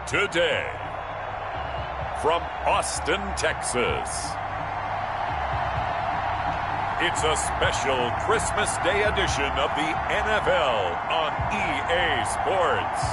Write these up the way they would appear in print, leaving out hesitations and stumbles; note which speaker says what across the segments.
Speaker 1: Today, from Austin, Texas, it's a special Christmas Day edition of the NFL on EA Sports.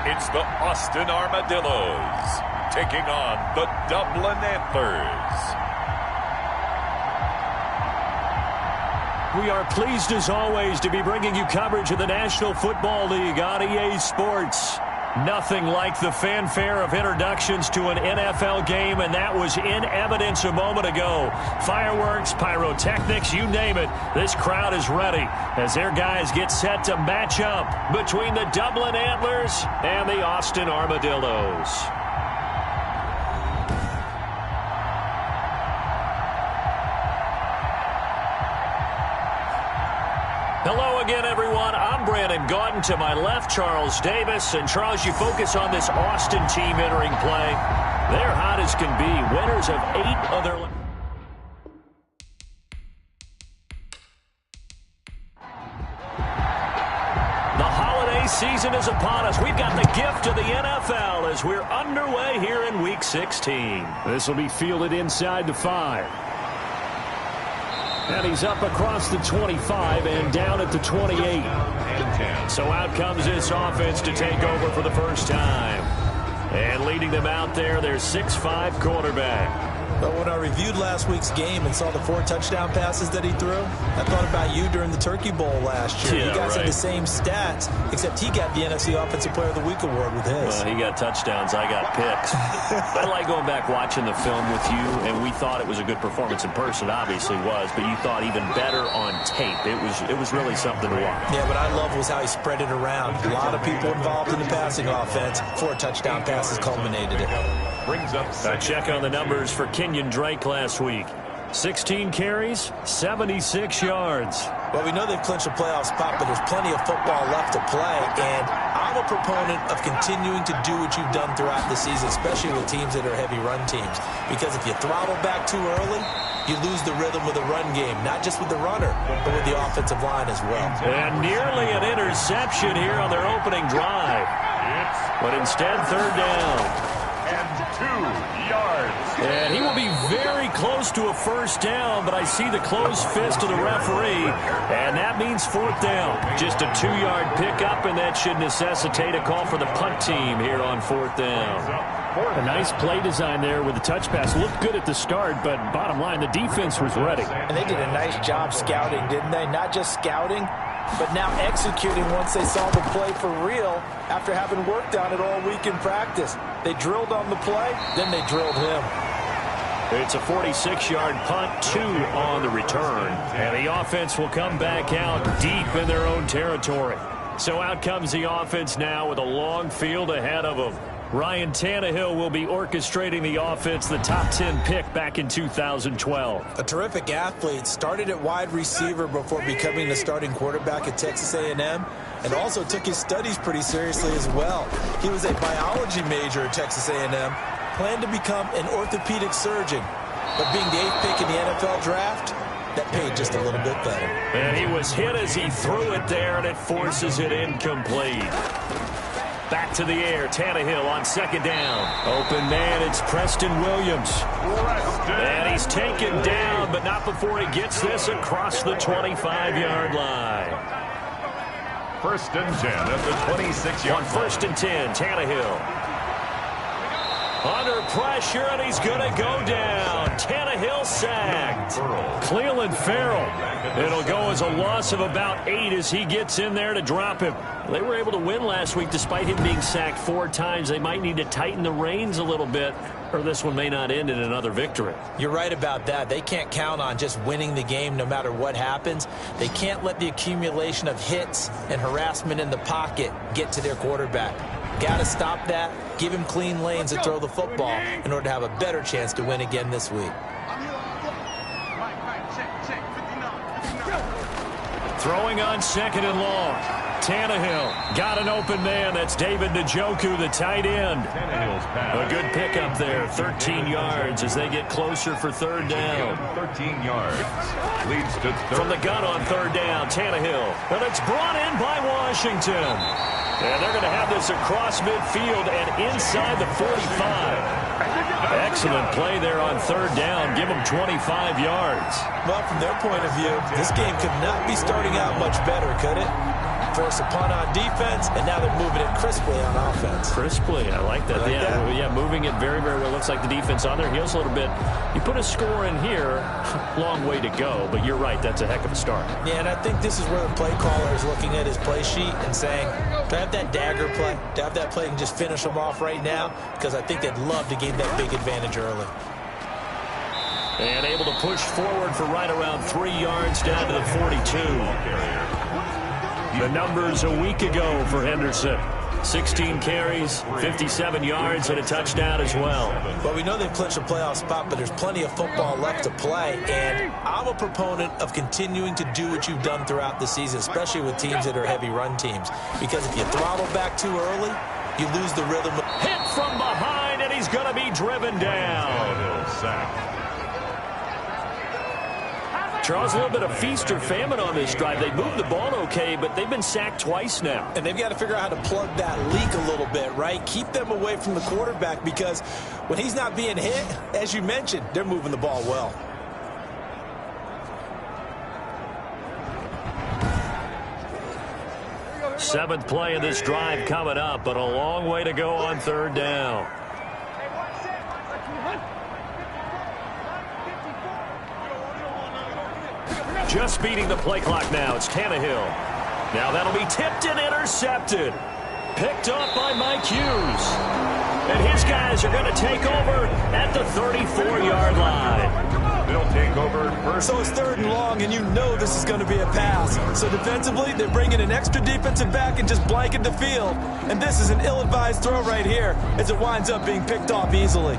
Speaker 1: It's the Austin Armadillos taking on the Dublin Antlers.
Speaker 2: We are pleased as always to be bringing you coverage of the National Football League on EA Sports. Nothing like the fanfare of introductions to an NFL game, and that was in evidence a moment ago. Fireworks, pyrotechnics, you name it. This crowd is ready as their guys get set to match up between the Dublin Antlers and the Austin Armadillos. Hello again, everyone. I'm Brandon Gaughton. To my left, Charles Davis. And, Charles, you focus on this Austin team entering play. They're hot as can be. Winners of 8 of their... The holiday season is upon us. We've got the gift of the NFL as we're underway here in Week 16. This will be fielded inside the 5. And he's up across the 25 and down at the 28. So out comes this offense to take over for the first time. And leading them out there, their 6'5" quarterback.
Speaker 3: But when I reviewed last week's game and saw the 4 touchdown passes that he threw, I thought about you during the Turkey Bowl last year.
Speaker 2: Yeah,
Speaker 3: you guys
Speaker 2: right.
Speaker 3: had the same stats, except he got the NFC Offensive Player of the Week award with his.
Speaker 2: Well, he got touchdowns. I got picks. I like going back watching the film with you, and we thought it was a good performance in person. Obviously was, but you thought even better on tape. It was really something to watch.
Speaker 3: Yeah, what I love was how he spread it around. A lot of people involved in the passing offense. 4 touchdown passes culminated it.
Speaker 2: A check on the numbers for Kenyon Drake last week. 16 carries, 76 yards.
Speaker 3: Well, we know they've clinched a playoff spot, but there's plenty of football left to play, and I'm a proponent of continuing to do what you've done throughout the season, especially with teams that are heavy run teams, because if you throttle back too early, you lose the rhythm of the run game, not just with the runner, but with the offensive line as well.
Speaker 2: And nearly an interception here on their opening drive, but instead 3rd down.
Speaker 1: And 2 yards.
Speaker 2: And he will be very close to a first down, but I see the closed fist of the referee, and that means 4th down. Just a 2-yard pickup, and that should necessitate a call for the punt team here on 4th down. A nice play design there with the touch pass. Looked good at the start, but bottom line, the defense was ready.
Speaker 3: And they did a nice job scouting, didn't they? Not just scouting, but now executing once they saw the play for real after having worked on it all week in practice. They drilled on the play, then they drilled him.
Speaker 2: It's a 46-yard punt, 2 on the return. And the offense will come back out deep in their own territory. So out comes the offense now with a long field ahead of them. Ryan Tannehill will be orchestrating the offense, the top 10 pick back in 2012.
Speaker 3: A terrific athlete, started at wide receiver before becoming the starting quarterback at Texas A&M, and also took his studies pretty seriously as well. He was a biology major at Texas A&M, planned to become an orthopedic surgeon, but being the 8th pick in the NFL draft, that paid just a little bit better.
Speaker 2: And he was hit as he threw it there, and it forces it incomplete. Back to the air, Tannehill on 2nd down. Open man, it's Preston Williams. And he's taken down, but not before he gets this across the 25-yard line.
Speaker 1: 1st and 10 at the 26-yard line.
Speaker 2: On 1st and 10, Tannehill. Under pressure, and he's going to go down. Tannehill sacked. Cleveland Farrell. It'll go as a loss of about 8 as he gets in there to drop him. They were able to win last week despite him being sacked 4 times. They might need to tighten the reins a little bit, or this one may not end in another victory.
Speaker 3: You're right about that. They can't count on just winning the game no matter what happens. They can't let the accumulation of hits and harassment in the pocket get to their quarterback. Got to stop that, give him clean lanes and throw the football in order to have a better chance to win again this week.
Speaker 2: Throwing on 2nd and long. Tannehill got an open man. That's David Njoku, the tight end. A good pickup there. 13 yards as they get closer for 3rd down.
Speaker 1: 13 yards. Leads to third.
Speaker 2: From the gun on 3rd down, Tannehill. And it's brought in by Washington. And they're going to have this across midfield and inside the 45. Excellent play there on 3rd down. Give them 25 yards.
Speaker 3: Well, from their point of view, this game could not be starting out much better, could it? Force a punt on defense, and now they're moving it crisply on offense.
Speaker 2: Crisply, I like that. Yeah, moving it very, very well. Looks like the defense on their heels a little bit. You put a score in here, long way to go, but you're right, that's a heck of a start.
Speaker 3: Yeah, and I think this is where the play caller is looking at his play sheet and saying, do I have that dagger play? Do I have that play and just finish them off right now? Because I think they'd love to gain that big advantage early.
Speaker 2: And able to push forward for right around 3 yards down to the 42. The numbers a week ago for Henderson. 16 carries, 57 yards, and a touchdown as well.
Speaker 3: Well, we know they've clinched a playoff spot, but there's plenty of football left to play. And I'm a proponent of continuing to do what you've done throughout the season, especially with teams that are heavy run teams. Because if you throttle back too early, you lose the rhythm.
Speaker 2: Hit from behind, and he's going to be driven down. Charles, a little bit of feast or famine on this drive. They moved the ball okay, but they've been sacked twice now.
Speaker 3: And they've got to figure out how to plug that leak a little bit, right? Keep them away from the quarterback because when he's not being hit, as you mentioned, they're moving the ball well.
Speaker 2: Seventh play of this drive coming up, but a long way to go on 3rd down. Just beating the play clock now. It's Tannehill. Now that'll be tipped and intercepted. Picked up by Mike Hughes. And his guys are going to take over at the 34-yard line.
Speaker 1: They'll take over first.
Speaker 3: So it's 3rd and long, and you know this is going to be a pass. So defensively, they're bringing an extra defensive back and just blanket the field. And this is an ill-advised throw right here as it winds up being picked off easily.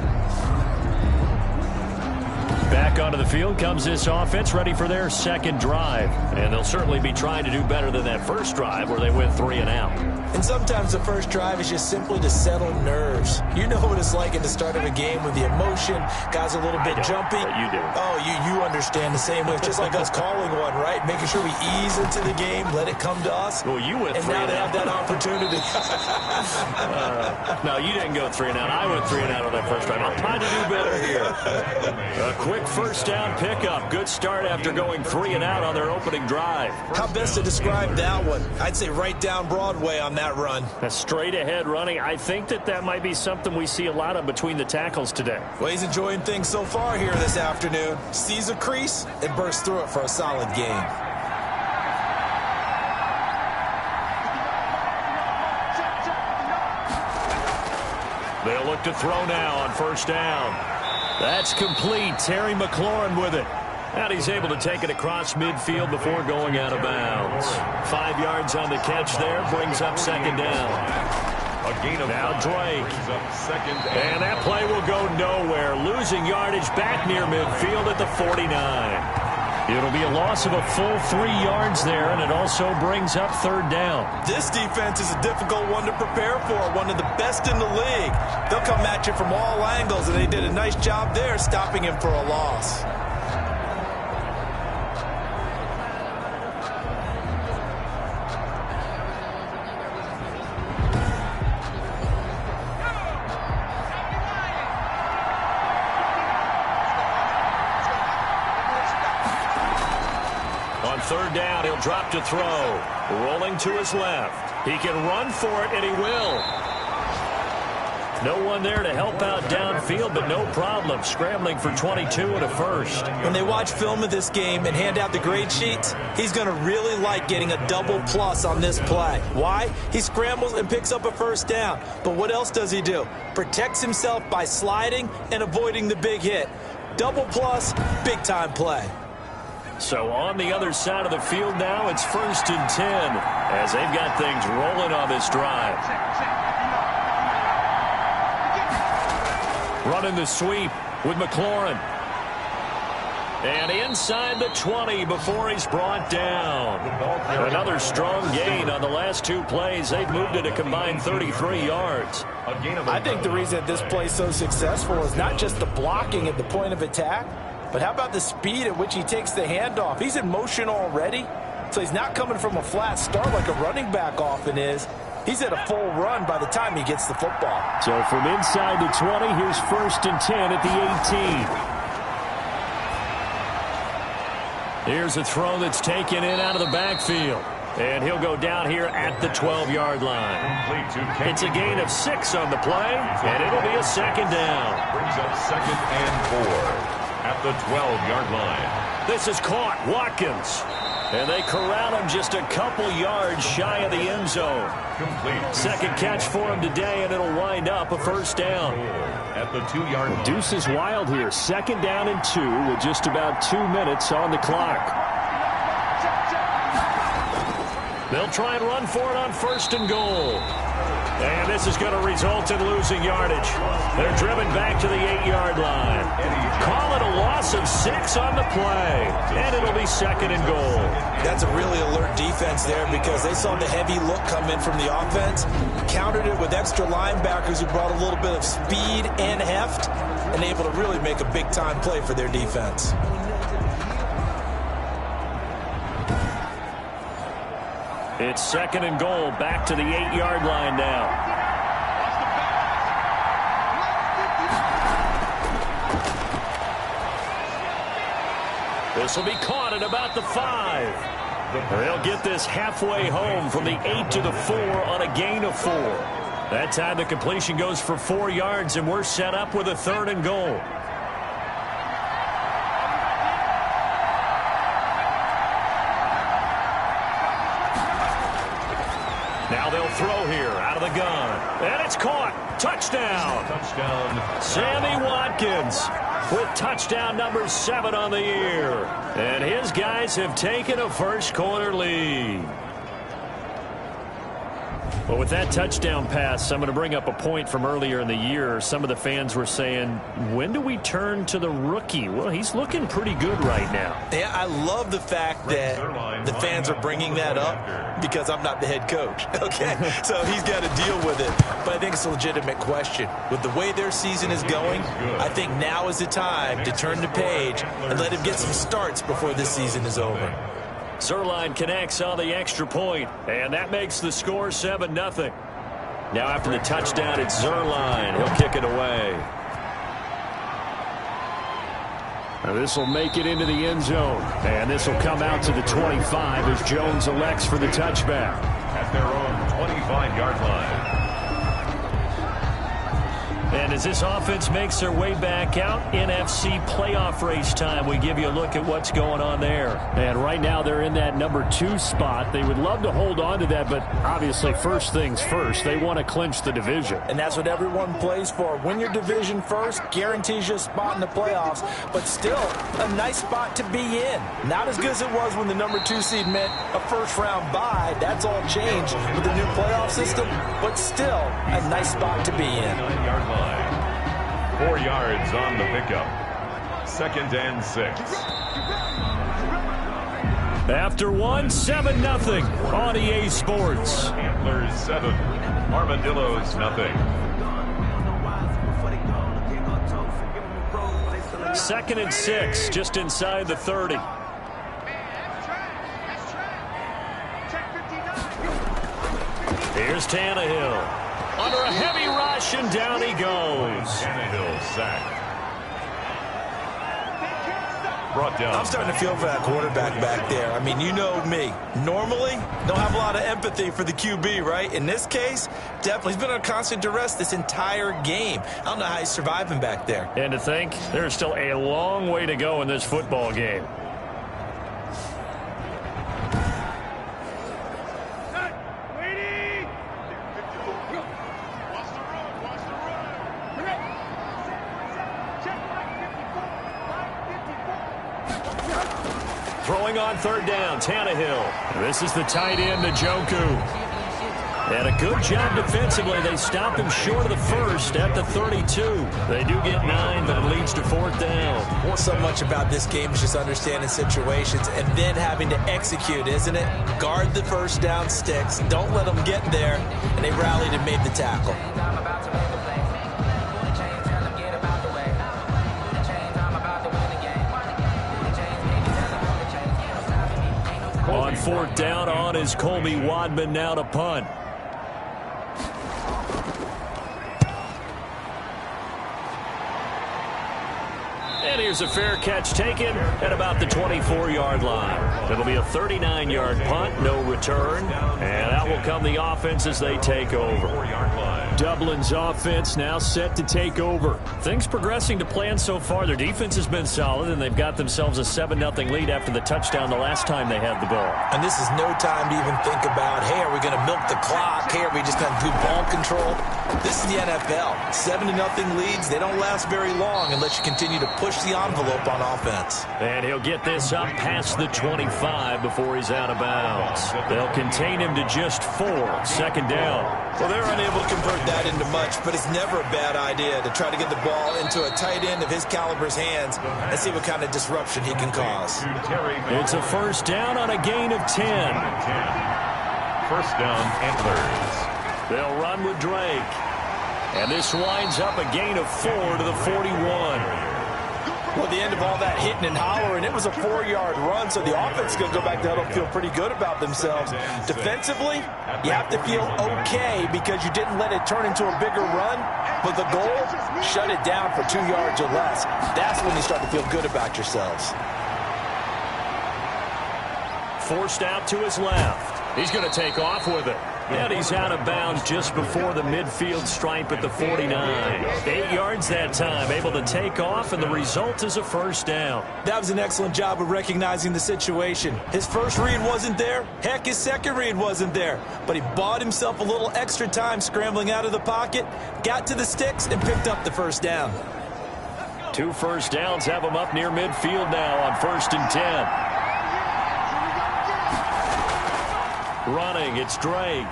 Speaker 2: Back onto the field comes this offense, ready for their 2nd drive. And they'll certainly be trying to do better than that first drive where they went 3 and out.
Speaker 3: And sometimes the first drive is just simply to settle nerves. You know what it's like at the start of a game with the emotion. Guys are a little bit jumpy.
Speaker 2: You do.
Speaker 3: Oh, you understand the same way. It's just like us calling one, right? Making sure we ease into the game, let it come to us.
Speaker 2: Well, you went 3 and out.
Speaker 3: And now they have that opportunity.
Speaker 2: No, you didn't go 3 and out. I went 3 and out on that first drive. I'm trying to do better here. A quick first down pickup. Good start after going 3 and out on their opening drive.
Speaker 3: How best to describe that one? I'd say right down Broadway on that run.
Speaker 2: A straight ahead running. I think that might be something we see a lot of between the tackles today.
Speaker 3: Well, he's enjoying things so far here this afternoon. Sees a crease and bursts through it for a solid gain.
Speaker 2: They'll look to throw now on 1st down. That's complete. Terry McLaurin with it. And he's able to take it across midfield before going out of bounds. 5 yards on the catch there. Brings up 2nd down.
Speaker 1: A gain of
Speaker 2: now Drake.
Speaker 1: And
Speaker 2: that play will go nowhere. Losing yardage back near midfield at the 49. It'll be a loss of a full 3 yards there, and it also brings up 3rd down.
Speaker 3: This defense is a difficult one to prepare for, one of the best in the league. They'll come at you from all angles, and they did a nice job there stopping him for a loss.
Speaker 2: On 3rd down, he'll drop to throw. Rolling to his left. He can run for it, and he will. No one there to help out downfield, but no problem. Scrambling for 22 and a first.
Speaker 3: When they watch film of this game and hand out the grade sheets, he's going to really like getting a double plus on this play. Why? He scrambles and picks up a 1st down. But what else does he do? Protects himself by sliding and avoiding the big hit. Double plus, big time play.
Speaker 2: So on the other side of the field now, it's 1st and 10 as they've got things rolling on this drive. Running the sweep with McLaurin. And inside the 20 before he's brought down. Another strong gain on the last 2 plays. They've moved it a combined 33 yards.
Speaker 3: I think the reason that this play is so successful is not just the blocking at the point of attack, but how about the speed at which he takes the handoff? He's in motion already, so he's not coming from a flat start like a running back often is. He's at a full run by the time he gets the football.
Speaker 2: So from inside the 20, here's 1st and 10 at the 18. Here's a throw that's taken in out of the backfield. And he'll go down here at the 12-yard line. It's a gain of 6 on the play, and it'll be a 2nd down.
Speaker 1: Brings up 2nd and 4 at the 12-yard line.
Speaker 2: This is caught. Watkins. And they corral him just a couple yards shy of the end zone.
Speaker 1: Complete.
Speaker 2: 2nd catch for him today, and it'll wind up a 1st down.
Speaker 1: At the 2-yard line.
Speaker 2: Deuce is wild here. 2nd down and 2 with just about 2 minutes on the clock. They'll try and run for it on 1st and goal. And this is going to result in losing yardage. They're driven back to the 8-yard line. Call it a loss of 6 on the play. And it'll be 2nd and goal.
Speaker 3: That's a really alert defense there because they saw the heavy look come in from the offense, countered it with extra linebackers who brought a little bit of speed and heft, and able to really make a big-time play for their defense.
Speaker 2: It's 2nd and goal, back to the 8-yard line now. This will be caught at about the 5. They'll get this halfway home from the 8 to the 4 on a gain of 4. That time the completion goes for 4 yards, and we're set up with a 3rd and goal. Now they'll throw here out of the gun. And it's caught. Touchdown.
Speaker 1: Touchdown.
Speaker 2: Sammy Watkins with touchdown number 7 on the year. And his guys have taken a first-quarter lead. Well, with that touchdown pass, I'm going to bring up a point from earlier in the year. Some of the fans were saying, when do we turn to the rookie? Well, he's looking pretty good right now.
Speaker 3: Yeah, I love the fact that the fans are bringing that up because I'm not the head coach, okay? So he's got to deal with it. But I think it's a legitimate question. With the way their season is going, I think now is the time to turn the page and let him get some starts before this season is over.
Speaker 2: Zerline connects on the extra point, and that makes the score 7-0. Now after the touchdown, it's Zerline. He'll kick it away. Now this will make it into the end zone, and this will come out to the 25 as Jones elects for the touchback.
Speaker 1: At their own 25-yard line.
Speaker 2: And as this offense makes their way back out, NFC playoff race time, we give you a look at what's going on there. And right now they're in that number 2 spot. They would love to hold on to that, but obviously first things first, they want to clinch the division.
Speaker 3: And that's what everyone plays for. Win your division first, guarantees you a spot in the playoffs, but still a nice spot to be in. Not as good as it was when the number 2 seed meant a first-round bye. That's all changed with the new playoff system, but still a nice spot to be in.
Speaker 1: 9-yard line. 4 yards on the pickup. 2nd and 6.
Speaker 2: After 1, 7-0 on EA Sports.
Speaker 1: Antler 7. Armadillos 0.
Speaker 2: 2nd and 6, just inside the 30. Here's Tannehill. Under a heavy rush, and down he goes.
Speaker 1: Tannehill sacked. Brought down.
Speaker 3: I'm starting to feel for that quarterback back there. I mean, you know me. Normally, don't have a lot of empathy for the QB, right? In this case, definitely. He's been under constant duress this entire game. I don't know how he's surviving back there.
Speaker 2: And to think, there's still a long way to go in this football game. Throwing on 3rd down, Tannehill. This is the tight end, Njoku. And a good job defensively. They stop him short of the first at the 32. They do get 9, but it leads to 4th down.
Speaker 3: So much about this game is just understanding situations and then having to execute, isn't it? Guard the first down sticks. Don't let them get there. And they rallied and made the tackle.
Speaker 2: On 4th down, on is Colby Wadman now to punt. And here's a fair catch taken at about the 24-yard line. It'll be a 39-yard punt, no return. And out will come the offense as they take over. Dublin's offense now set to take over. Things progressing to plan so far. Their defense has been solid, and they've got themselves a 7-0 lead after the touchdown the last time they had the ball.
Speaker 3: And this is no time to even think about, hey, are we going to milk the clock? Hey, are we just going to do ball control? This is the NFL. 7-0 leads, they don't last very long unless you continue to push the envelope on offense.
Speaker 2: And he'll get this up past the 25 before he's out of bounds. They'll contain him to just 4. 2nd down.
Speaker 3: Well, they're unable to convert that into much, but it's never a bad idea to try to get the ball into a tight end of his caliber's hands and see what kind of disruption he can cause.
Speaker 2: It's a 1st down on a gain of 10.
Speaker 1: 1st down, Antlers.
Speaker 2: They'll run with Drake. And this winds up a gain of 4 to the 41.
Speaker 3: Well, the end of all that hitting and hollering, it was a 4-yard run, so the offense is going to go back to huddle, feel pretty good about themselves. Defensively, you have to feel okay because you didn't let it turn into a bigger run, but the goal, shut it down for 2 yards or less. That's when you start to feel good about yourselves.
Speaker 2: Forced out to his left. He's going to take off with it. And he's out of bounds just before the midfield stripe at the 49. 8 yards that time, able to take off, and the result is a 1st down.
Speaker 3: That was an excellent job of recognizing the situation. His first read wasn't there. Heck, his second read wasn't there. But he bought himself a little extra time scrambling out of the pocket, got to the sticks, and picked up the 1st down.
Speaker 2: 2 1st downs have him up near midfield now on 1st and 10. Running, it's Drake.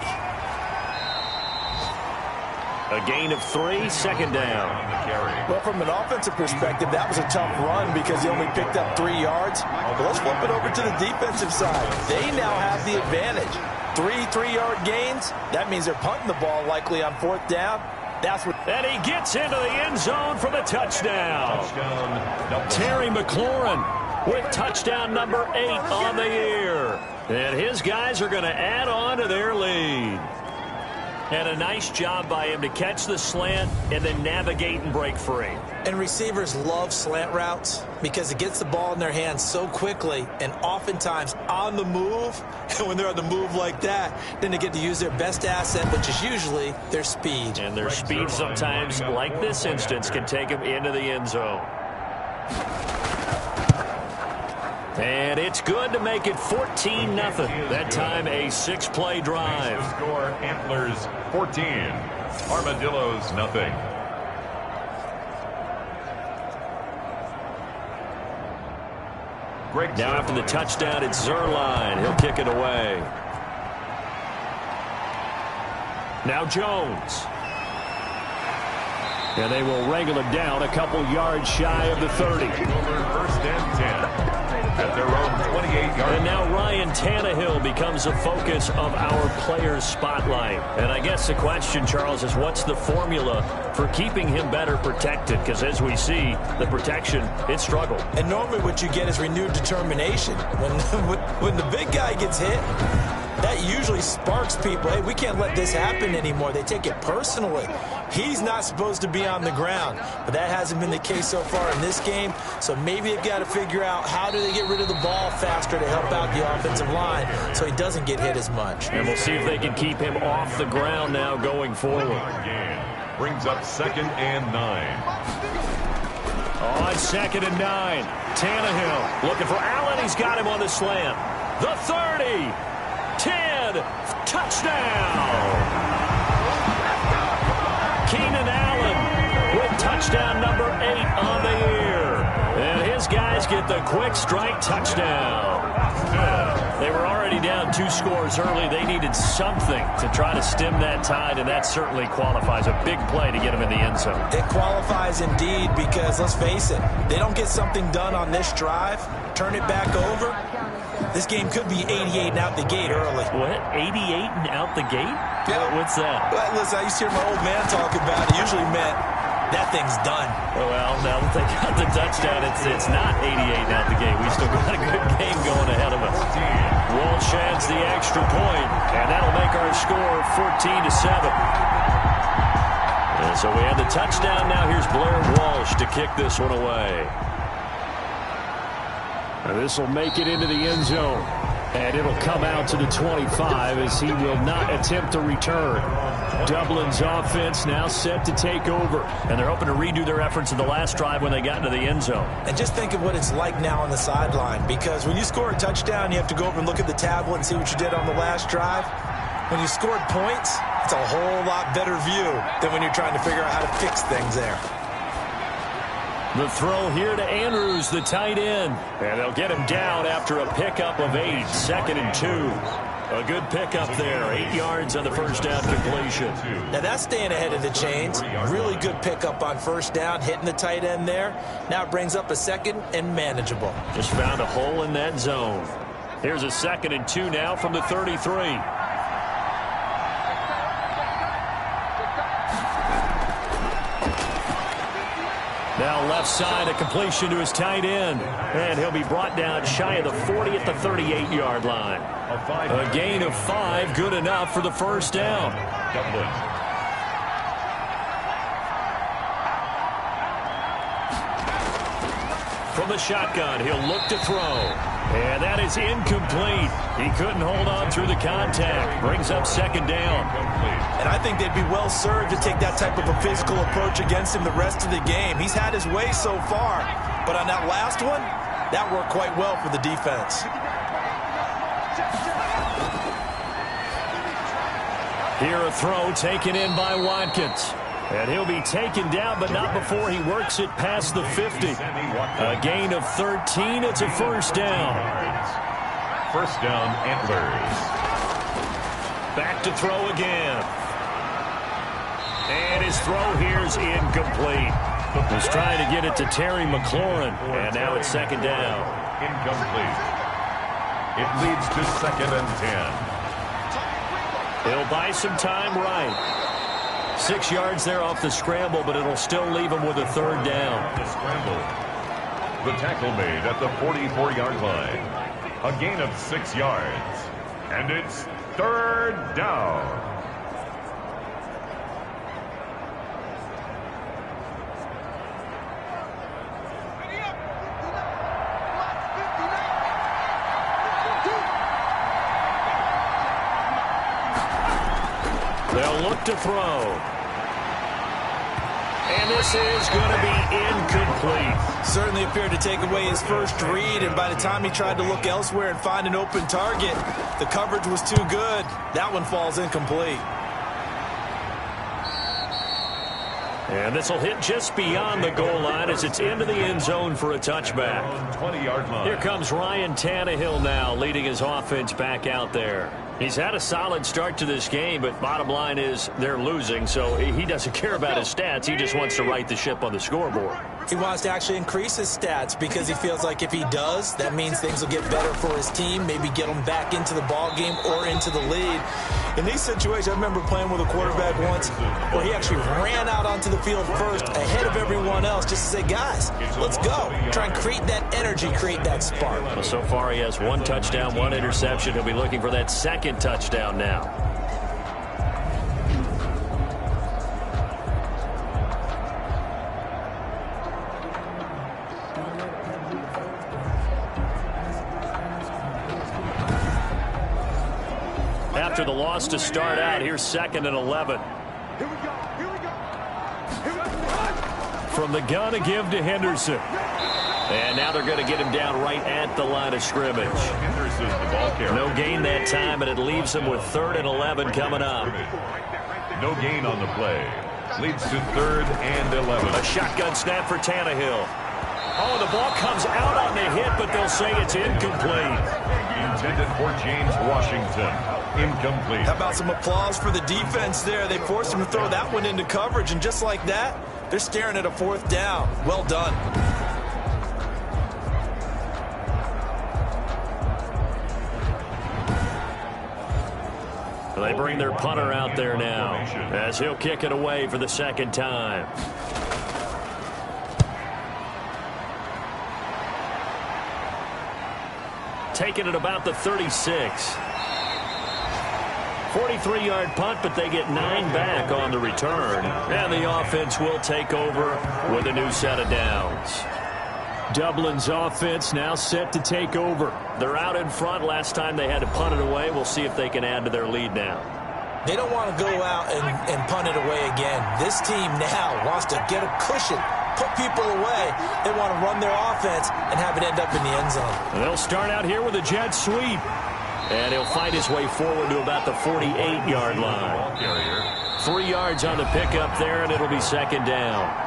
Speaker 2: A gain of 3, 2nd down.
Speaker 3: Well, from an offensive perspective, that was a tough run because he only picked up 3 yards. But let's flip it over to the defensive side. They now have the advantage. 3 3-yard gains. That means they're punting the ball likely on 4th down. That's what.
Speaker 2: And he gets into the end zone for the touchdown. Terry McLaurin with touchdown number 8 on the year. And his guys are going to add on to their lead. And a nice job by him to catch the slant and then navigate and break free.
Speaker 3: And receivers love slant routes because it gets the ball in their hands so quickly and oftentimes on the move. And when they're on the move like that, then they get to use their best asset, which is usually their speed.
Speaker 2: And their speed sometimes, like this instance, can take them into the end zone. And it's good to make it 14-0. That time a 6-play drive.
Speaker 1: Score Antlers 14, Armadillos nothing.
Speaker 2: Now after the touchdown, it's Zerline. He'll kick it away. Now Jones. And they will wrangle him down a couple yards shy of the 30.
Speaker 1: 1st and 10. At their own 28-yard.
Speaker 2: And now Ryan Tannehill becomes the focus of our players' spotlight. And I guess the question, Charles, is what's the formula for keeping him better protected? Because as we see, the protection, it struggled.
Speaker 3: And normally what you get is renewed determination. When the big guy gets hit, that usually sparks people. Hey, we can't let this happen anymore. They take it personally. He's not supposed to be on the ground, but that hasn't been the case so far in this game. So maybe they've got to figure out how do they get rid of the ball faster to help out the offensive line so he doesn't get hit as much.
Speaker 2: And we'll see if they can keep him off the ground now going forward.
Speaker 1: Brings up 2nd and 9.
Speaker 2: On 2nd and 9, Tannehill looking for Allen. He's got him on the slant. The 30, 10, touchdown. Keenan Allen with touchdown number 8 on the year. And his guys get the quick strike touchdown. They were already down 2 scores early. They needed something to try to stem that tide, and that certainly qualifies. A big play to get them in the end zone.
Speaker 3: It qualifies indeed because, let's face it, they don't get something done on this drive, turn it back over, this game could be 88 and out the gate early.
Speaker 2: What? 88 and out the gate?
Speaker 3: Yeah.
Speaker 2: What's that?
Speaker 3: Well, listen, I used to hear my old man talk about it. It usually meant that thing's done.
Speaker 2: Well, now that they got the touchdown, it's not 88 and out the gate. We still got a good game going ahead of us. Walsh adds the extra point, and that'll make our score 14-7. And so we have the touchdown. Now here's Blair Walsh to kick this one away. And this will make it into the end zone. And it'll come out to the 25 as he will not attempt to return. Dublin's offense now set to take over. And they're hoping to redo their efforts in the last drive when they got into the end zone.
Speaker 3: And just think of what it's like now on the sideline. Because when you score a touchdown, you have to go over and look at the tablet and see what you did on the last drive. When you scored points, it's a whole lot better view than when you're trying to figure out how to fix things there.
Speaker 2: The throw here to Andrews, the tight end. And they'll get him down after a pickup of 8, 2nd and 2. A good pickup there, 8 yards on the first down completion.
Speaker 3: Now that's staying ahead of the chains. Really good pickup on first down, hitting the tight end there. Now it brings up a 2nd and manageable.
Speaker 2: Just found a hole in that zone. Here's a 2nd and 2 now from the 33. Now left side, a completion to his tight end. And he'll be brought down shy of the 40 at the 38-yard line. A gain of 5, good enough for the first down. From the shotgun, he'll look to throw. And that is incomplete. He couldn't hold on through the contact. Brings up 2nd down.
Speaker 3: And I think they'd be well served to take that type of a physical approach against him the rest of the game. He's had his way so far. But on that last one, that worked quite well for the defense.
Speaker 2: Here a throw taken in by Watkins. And he'll be taken down, but not before he works it past the 50. A gain of 13. It's a first down.
Speaker 1: First down, Antlers.
Speaker 2: Back to throw again. And his throw here's incomplete. He's trying to get it to Terry McLaurin. And now it's 2nd down.
Speaker 1: Incomplete. It leads to 2nd and 10.
Speaker 2: He'll buy some time right. 6 yards there off the scramble, but it'll still leave him with a 3rd down.
Speaker 1: The scramble. The tackle made at the 44-yard line. A gain of 6 yards. And it's 3rd down.
Speaker 2: They'll look to throw. And this is going to be incomplete.
Speaker 3: Certainly appeared to take away his first read, and by the time he tried to look elsewhere and find an open target, the coverage was too good. That one falls incomplete.
Speaker 2: And this will hit just beyond the goal line as it's into the end zone for a touchback.
Speaker 1: 20-yard line.
Speaker 2: Here comes Ryan Tannehill now, leading his offense back out there. He's had a solid start to this game, but bottom line is they're losing, so he doesn't care about his stats. He just wants to right the ship on the scoreboard.
Speaker 3: He wants to actually increase his stats because he feels like if he does, that means things will get better for his team, maybe get them back into the ball game or into the lead. In these situations, I remember playing with a quarterback once where he actually ran out onto the field first ahead of everyone else just to say, guys, let's go. Try and create that energy, create that spark.
Speaker 2: Well, so far he has 1 touchdown, 1 interception. He'll be looking for that 2nd touchdown now. After the loss to start out, here's 2nd and 11. From the gun, a give to Henderson. And now they're going to get him down right at the line of scrimmage. No gain that time, and it leaves him with 3rd and 11 coming up.
Speaker 1: No gain on the play. Leads to 3rd and 11.
Speaker 2: A shotgun snap for Tannehill. Oh, the ball comes out on the hit, but they'll say it's incomplete.
Speaker 1: intended for James Washington. Incomplete.
Speaker 3: How about some applause for the defense there? They forced him to throw that one into coverage, and just like that, they're staring at a 4th down. Well done.
Speaker 2: They bring their punter out there now as he'll kick it away for the 2nd time. Taking it about the 36. 43-yard punt, but they get 9 back on the return. And the offense will take over with a new set of downs. Dublin's offense now set to take over. They're out in front. Last time they had to punt it away. We'll see if they can add to their lead now.
Speaker 3: They don't want to go out and punt it away again. This team now wants to get a cushion, put people away. They want to run their offense and have it end up in the end zone.
Speaker 2: And they'll start out here with a jet sweep. And he'll fight his way forward to about the 48-yard line. 3 yards on the pickup there, and it'll be 2nd down.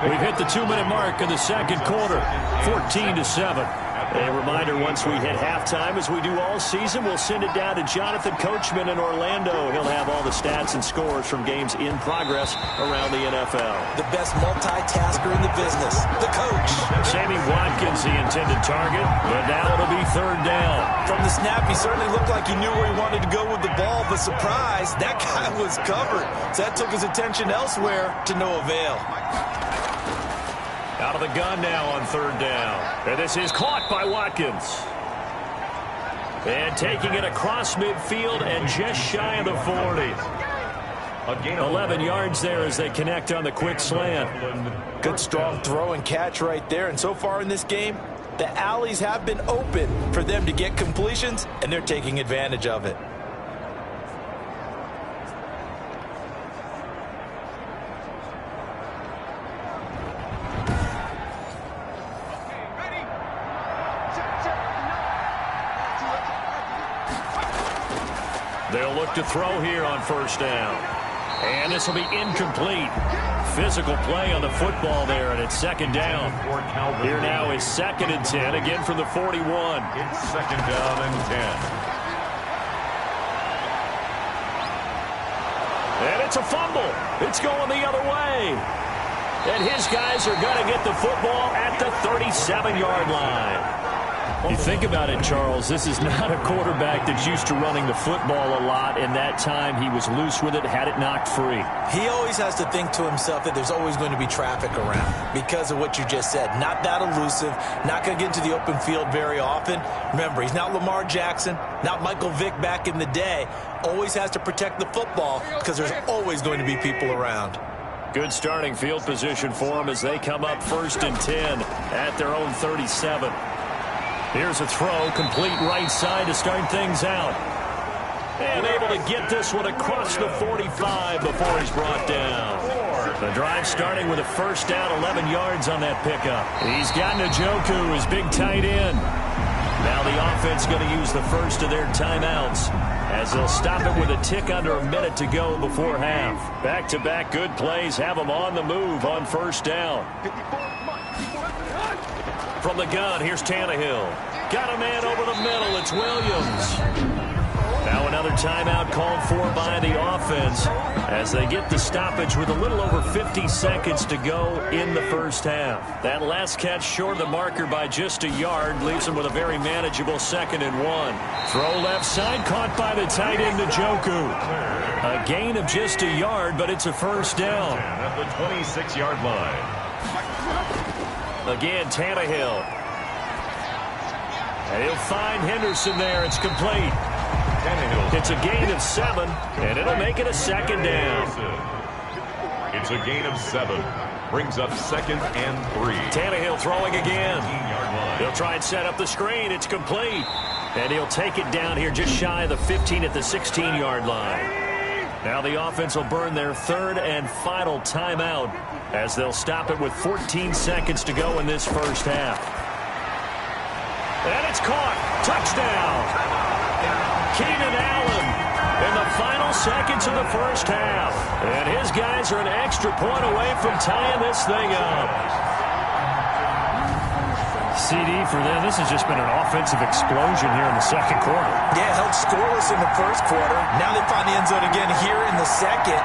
Speaker 2: We've hit the 2-minute mark in the 2nd quarter, 14-7. A reminder, once we hit halftime, as we do all season, we'll send it down to Jonathan Coachman in Orlando. He'll have all the stats and scores from games in progress around the NFL.
Speaker 3: The best multitasker in the business, the coach.
Speaker 2: Sammy Watkins, the intended target, but now it'll be 3rd down.
Speaker 3: From the snap, he certainly looked like he knew where he wanted to go with the ball, but surprise, that guy was covered. So that took his attention elsewhere to no avail.
Speaker 2: Out of the gun now on 3rd down. And this is caught by Watkins. And taking it across midfield and just shy of the 40. 11 yards there as they connect on the quick slant.
Speaker 3: Good strong throw and catch right there. And so far in this game, the alleys have been open for them to get completions, and they're taking advantage of it.
Speaker 2: They'll look to throw here on 1st down. And this will be incomplete. Physical play on the football there, and it's 2nd down. Here now is 2nd and 10, again from the 41.
Speaker 1: It's 2nd down and 10.
Speaker 2: And it's a fumble. It's going the other way. And his guys are going to get the football at the 37-yard line. You think about it, Charles, this is not a quarterback that's used to running the football a lot, and that time he was loose with it, had it knocked free.
Speaker 3: He always has to think to himself that there's always going to be traffic around because of what you just said. Not that elusive, not going to get into the open field very often. Remember, he's not Lamar Jackson, not Michael Vick back in the day. Always has to protect the football because there's always going to be people around.
Speaker 2: Good starting field position for them as they come up 1st and 10 at their own 37. Here's a throw, complete right side to start things out. And able to get this one across the 45 before he's brought down. The drive starting with a 1st down, 11 yards on that pickup. He's got Njoku, his big tight end. Now the offense going to use the first of their timeouts as they'll stop it with a tick under a minute to go before half. Back-to-back good plays have them on the move on 1st down. From the gun, here's Tannehill. Got a man over the middle. It's Williams. Now another timeout called for by the offense as they get the stoppage with a little over 50 seconds to go in the 1st half. That last catch short of the marker by just a yard leaves them with a very manageable 2nd and 1. Throw left side, caught by the tight end Njoku. A gain of just a yard, but it's a 1st down.
Speaker 1: At the 26-yard line.
Speaker 2: Again, Tannehill. And he'll find Henderson there. It's complete. It's a gain of 7, and it'll make it a 2nd down.
Speaker 1: It's a gain of 7. Brings up 2nd and 3.
Speaker 2: Tannehill throwing again. He'll try and set up the screen. It's complete. And he'll take it down here just shy of the 15 at the 16-yard line. Now the offense will burn their 3rd and final timeout as they'll stop it with 14 seconds to go in this 1st half. And it's caught. Touchdown. Keenan Allen in the final seconds of the 1st half. And his guys are an extra point away from tying this thing up. CD for them. This has just been an offensive explosion here in the second quarter.
Speaker 3: Yeah, held scoreless in the first quarter. Now they find the end zone again here in the second.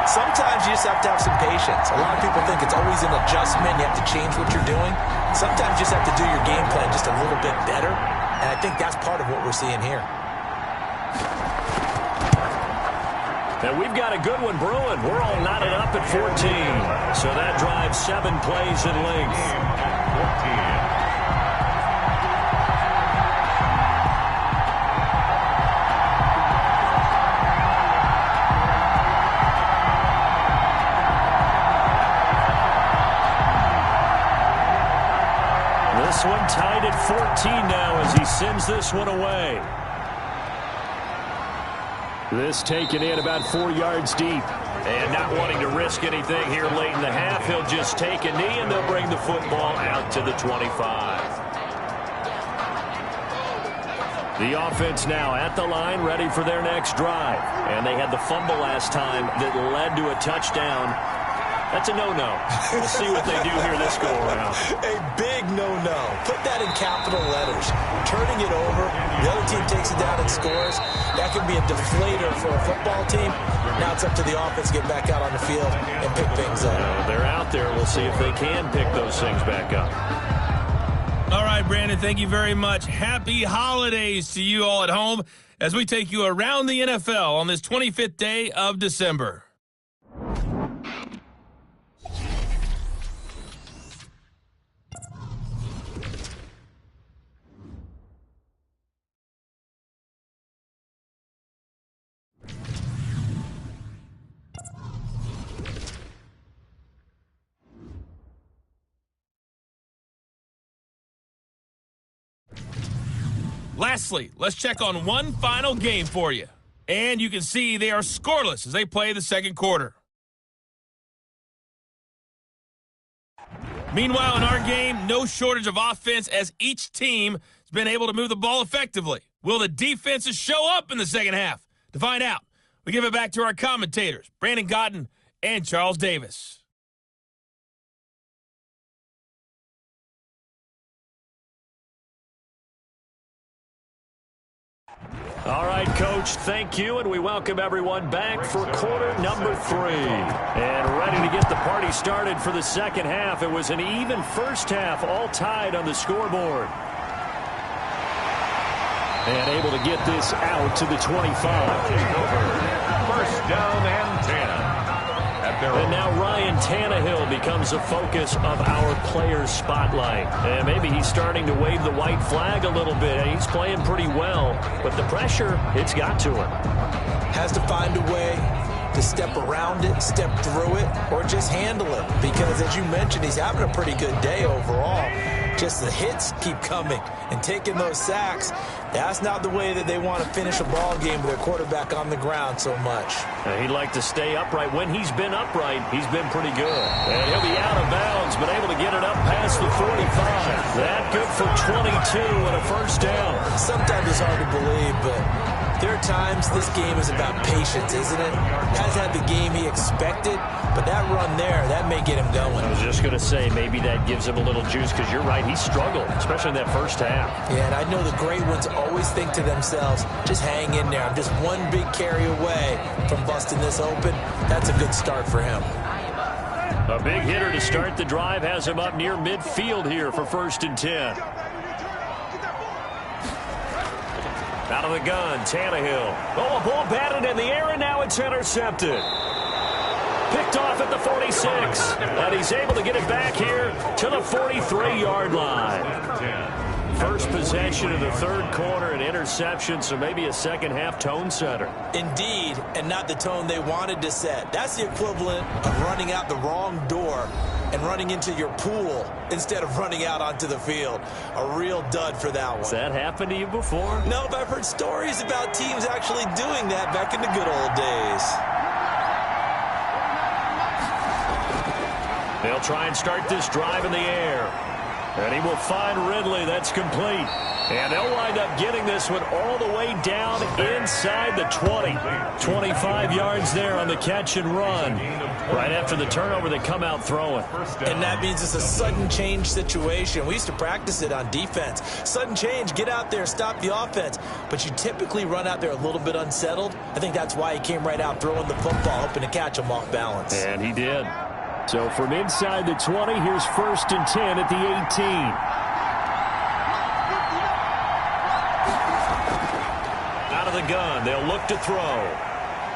Speaker 3: Sometimes you just have to have some patience. A lot of people think it's always an adjustment. You have to change what you're doing. Sometimes you just have to do your game plan just a little bit better. And I think that's part of what we're seeing here.
Speaker 2: And we've got a good one brewing. We're all knotted up at 14. So that drives 7 plays in length.
Speaker 1: 14.
Speaker 2: This one tied at 14 now as he sends this one away. This taken in about 4 yards deep. And not wanting to risk anything here late in the half, he'll just take a knee and they'll bring the football out to the 25. The offense now at the line, ready for their next drive. And they had the fumble last time that led to a touchdown. That's a no-no. We'll see what they do here this go-around.
Speaker 3: A big no-no. Put that in capital letters. Turning it over, the other team takes it down and scores. That can be a deflator for a football team. Now it's up to the offense to get back out on the field and pick things up.
Speaker 2: They're out there. We'll see if they can pick those things back up.
Speaker 4: All right, Brandon, thank you very much. Happy holidays to you all at home as we take you around the NFL on this 25th day of December. Lastly, let's check on one final game for you. And you can see they are scoreless as they play the second quarter. Meanwhile, in our game, no shortage of offense as each team has been able to move the ball effectively. Will the defenses show up in the second half? To find out, we give it back to our commentators, Brandon Cotton and Charles Davis.
Speaker 2: All right, Coach, thank you, and we welcome everyone back for quarter number 3. And ready to get the party started for the second half. It was an even first half, all tied on the scoreboard. And able to get this out to the 25.
Speaker 1: First down and 10.
Speaker 2: And now Ryan Tannehill becomes the focus of our players' spotlight. And maybe he's starting to wave the white flag a little bit. He's playing pretty well, but the pressure, it's got to him.
Speaker 3: Has to find a way to step around it, step through it, or just handle it. Because as you mentioned, he's having a pretty good day overall. Just the hits keep coming and taking those sacks. That's not the way that they want to finish a ball game with their quarterback on the ground so much.
Speaker 2: He'd like to stay upright. When he's been upright, he's been pretty good. And he'll be out of bounds, but able to get it up past the 45. That good for 22 and a first down.
Speaker 3: Sometimes it's hard to believe, but there are times this game is about patience, isn't it? Hasn't had the game he expected, but that run there, that may get him going.
Speaker 2: I was just going to say, maybe that gives him a little juice, because you're right, he struggled, especially in that first half.
Speaker 3: Yeah, and I know the great ones always think to themselves, just hang in there. I'm just one big carry away from busting this open. That's a good start for him.
Speaker 2: A big hitter to start the drive has him up near midfield here for 1st and 10. Out of the gun, Tannehill. Oh, a ball batted in the air, and now it's intercepted. Picked off at the 46. And he's able to get it back here to the 43-yard line. First possession of the third quarter, an interception, so maybe a second-half tone setter.
Speaker 3: Indeed, and not the tone they wanted to set. That's the equivalent of running out the wrong door and running into your pool instead of running out onto the field. A real dud for that one.
Speaker 2: Has that happened to you before?
Speaker 3: No, but I've heard stories about teams actually doing that back in the good old days.
Speaker 2: They'll try and start this drive in the air. And he will find Ridley. That's complete. And they'll wind up getting this one all the way down inside the 20. 25 yards there on the catch and run. Right after the turnover, they come out throwing.
Speaker 3: And that means it's a sudden change situation. We used to practice it on defense. Sudden change, get out there, stop the offense. But you typically run out there a little bit unsettled. I think that's why he came right out throwing the football, hoping to catch him off balance.
Speaker 2: And he did. So from inside the 20, here's 1st and 10 at the 18. Out of the gun, they'll look to throw.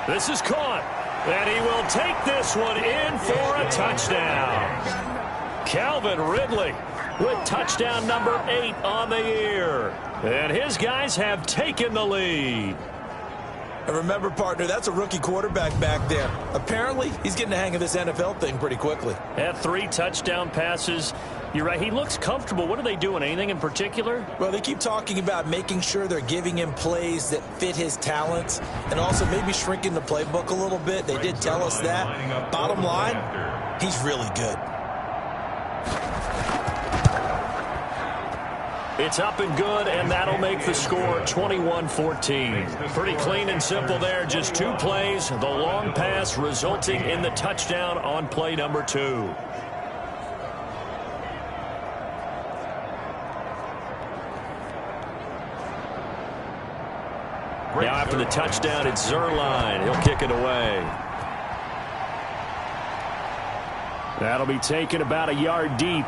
Speaker 2: This is caught. And he will take this one in for a touchdown. Calvin Ridley with touchdown number 8 on the year. And his guys have taken the lead.
Speaker 3: And remember, partner, that's a rookie quarterback back there. Apparently, he's getting the hang of this NFL thing pretty quickly.
Speaker 2: Had 3 touchdown passes. You're right, he looks comfortable. What are they doing? Anything in particular?
Speaker 3: Well, they keep talking about making sure they're giving him plays that fit his talents and also maybe shrinking the playbook a little bit. They did tell us that. Bottom line, he's really good.
Speaker 2: It's up and good, and that'll make the score 21-14. Pretty clean and simple there. Just 2 plays. The long pass resulting in the touchdown on play number 2. Now after the touchdown, it's Zerline. He'll kick it away. That'll be taken about a yard deep.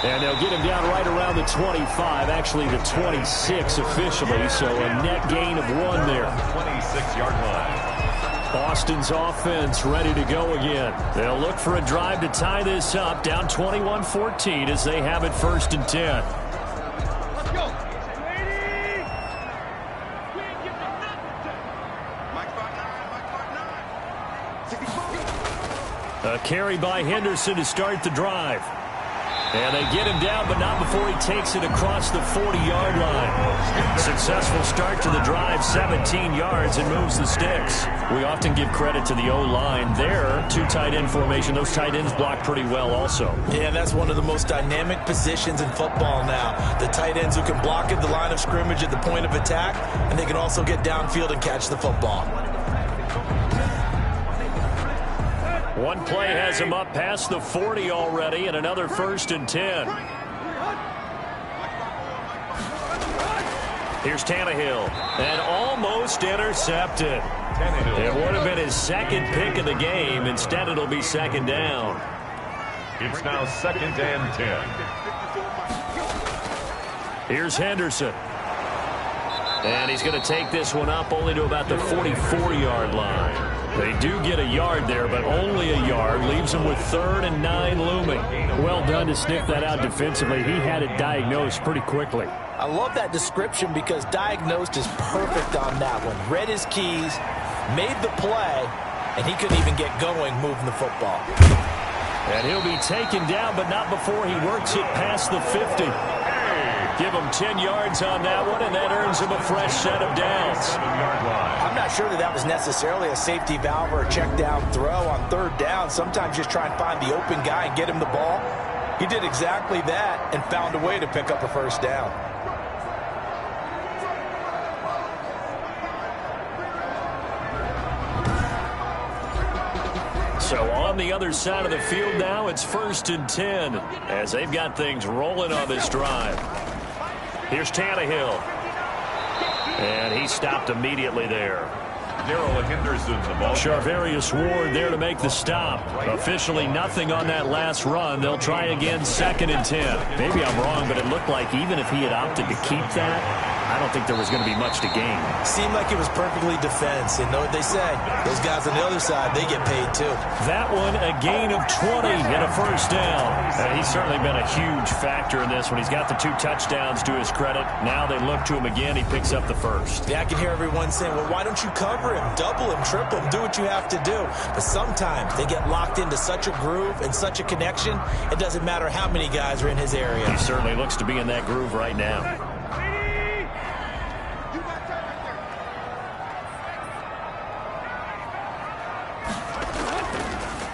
Speaker 2: And they'll get him down right around the 25, actually the 26 officially, so a net gain of 1 there.
Speaker 1: 26-yard line.
Speaker 2: Boston's offense ready to go again. They'll look for a drive to tie this up, down 21-14 as they have it 1st and 10.
Speaker 5: Let's go.
Speaker 2: A carry by Henderson to start the drive. And they get him down, but not before he takes it across the 40-yard line. Successful start to the drive, 17 yards, and moves the sticks. We often give credit to the O-line there. 2 tight end formation. Those tight ends block pretty well also.
Speaker 3: Yeah, that's one of the most dynamic positions in football now. The tight ends who can block at the line of scrimmage at the point of attack, and they can also get downfield and catch the football.
Speaker 2: One play has him up past the 40 already, and another 1st and 10. Here's Tannehill, and almost intercepted. It would have been his 2nd pick of the game. Instead, it'll be 2nd down.
Speaker 1: It's now 2nd and 10.
Speaker 2: Here's Henderson. And he's going to take this one up only to about the 44-yard line. They do get a yard there, but only a yard. Leaves them with 3rd and 9 looming. Well done to sniff that out defensively. He had it diagnosed pretty quickly.
Speaker 3: I love that description because diagnosed is perfect on that one. Read his keys, made the play, and he couldn't even get going moving the football.
Speaker 2: And he'll be taken down, but not before he works it past the 50. Give him 10 yards on that one, and that earns him a fresh set of downs.
Speaker 3: I'm not sure that was necessarily a safety valve or a check down throw on 3rd down. Sometimes just try and find the open guy and get him the ball. He did exactly that and found a way to pick up a 1st down.
Speaker 2: So on the other side of the field now, it's 1st and 10 as they've got things rolling on this drive. Here's Tannehill. And he stopped immediately there.
Speaker 1: Darrell Henderson, the ball.
Speaker 2: Charvarius Ward there to make the stop. Officially nothing on that last run. They'll try again 2nd and 10. Maybe I'm wrong, but it looked like even if he had opted to keep that, I don't think there was going to be much to gain.
Speaker 3: Seemed like it was perfectly defense. And know what they say? Those guys on the other side, they get paid too.
Speaker 2: That one, a gain of 20 and a 1st down. And he's certainly been a huge factor in this when he's got the 2 touchdowns to his credit. Now they look to him again. He picks up the 1st.
Speaker 3: Yeah, I can hear everyone saying, well, why don't you cover him? Double him, triple him, do what you have to do. But sometimes they get locked into such a groove and such a connection, it doesn't matter how many guys are in his area.
Speaker 2: He certainly looks to be in that groove right now.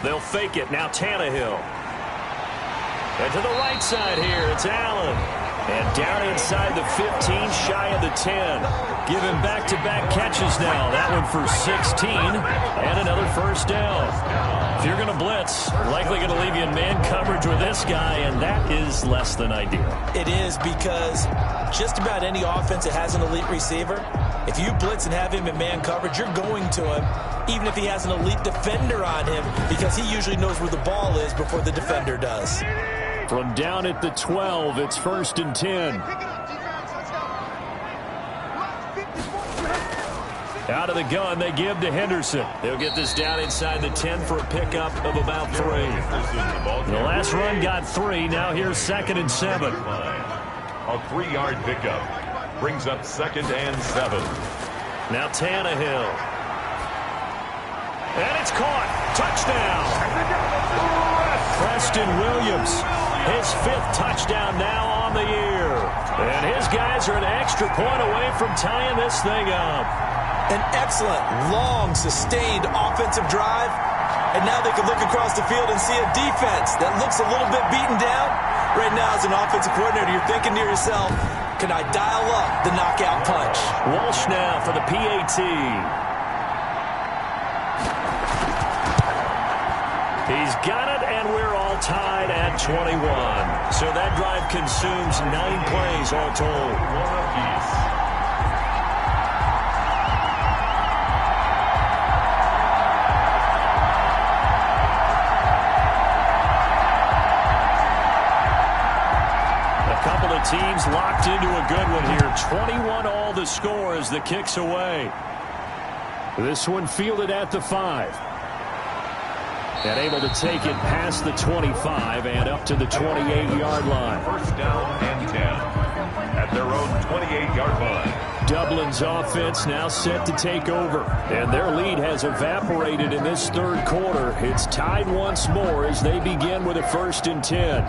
Speaker 2: They'll fake it. Now Tannehill. And to the right side here, it's Allen. And down inside the 15, shy of the 10. Giving back-to-back catches now. That one for 16 and another first down. If you're going to blitz, likely going to leave you in man coverage with this guy, and that is less than ideal.
Speaker 3: It is, because just about any offense that has an elite receiver, if you blitz and have him in man coverage, you're going to him, even if he has an elite defender on him, because he usually knows where the ball is before the defender does.
Speaker 2: From down at the 12, it's 1st and 10. Out of the gun, they give to Henderson. They'll get this down inside the 10 for a pickup of about 3. The last run got 3. Now here's 2nd and 7.
Speaker 1: A 3-yard pickup brings up 2nd and 7.
Speaker 2: Now Tannehill. And it's caught. Touchdown. Preston Williams. His 5th touchdown now on the year. And his guys are an extra point away from tying this thing up.
Speaker 3: An excellent, long, sustained offensive drive. And now they can look across the field and see a defense that looks a little bit beaten down. Right now, as an offensive coordinator, you're thinking to yourself, can I dial up the knockout punch?
Speaker 2: Walsh now for the PAT. He's got it, and we're all tied at 21. So that drive consumes 9 plays all told.
Speaker 1: One apiece.
Speaker 2: A couple of teams locked into a good one here. 21 all the score as the kick's away. This one fielded at the 5. And able to take it past the 25 and up to the 28-yard line.
Speaker 1: 1st down and 10 at their own 28-yard line.
Speaker 2: Dublin's offense now set to take over. And their lead has evaporated in this 3rd quarter. It's tied once more as they begin with a 1st and 10.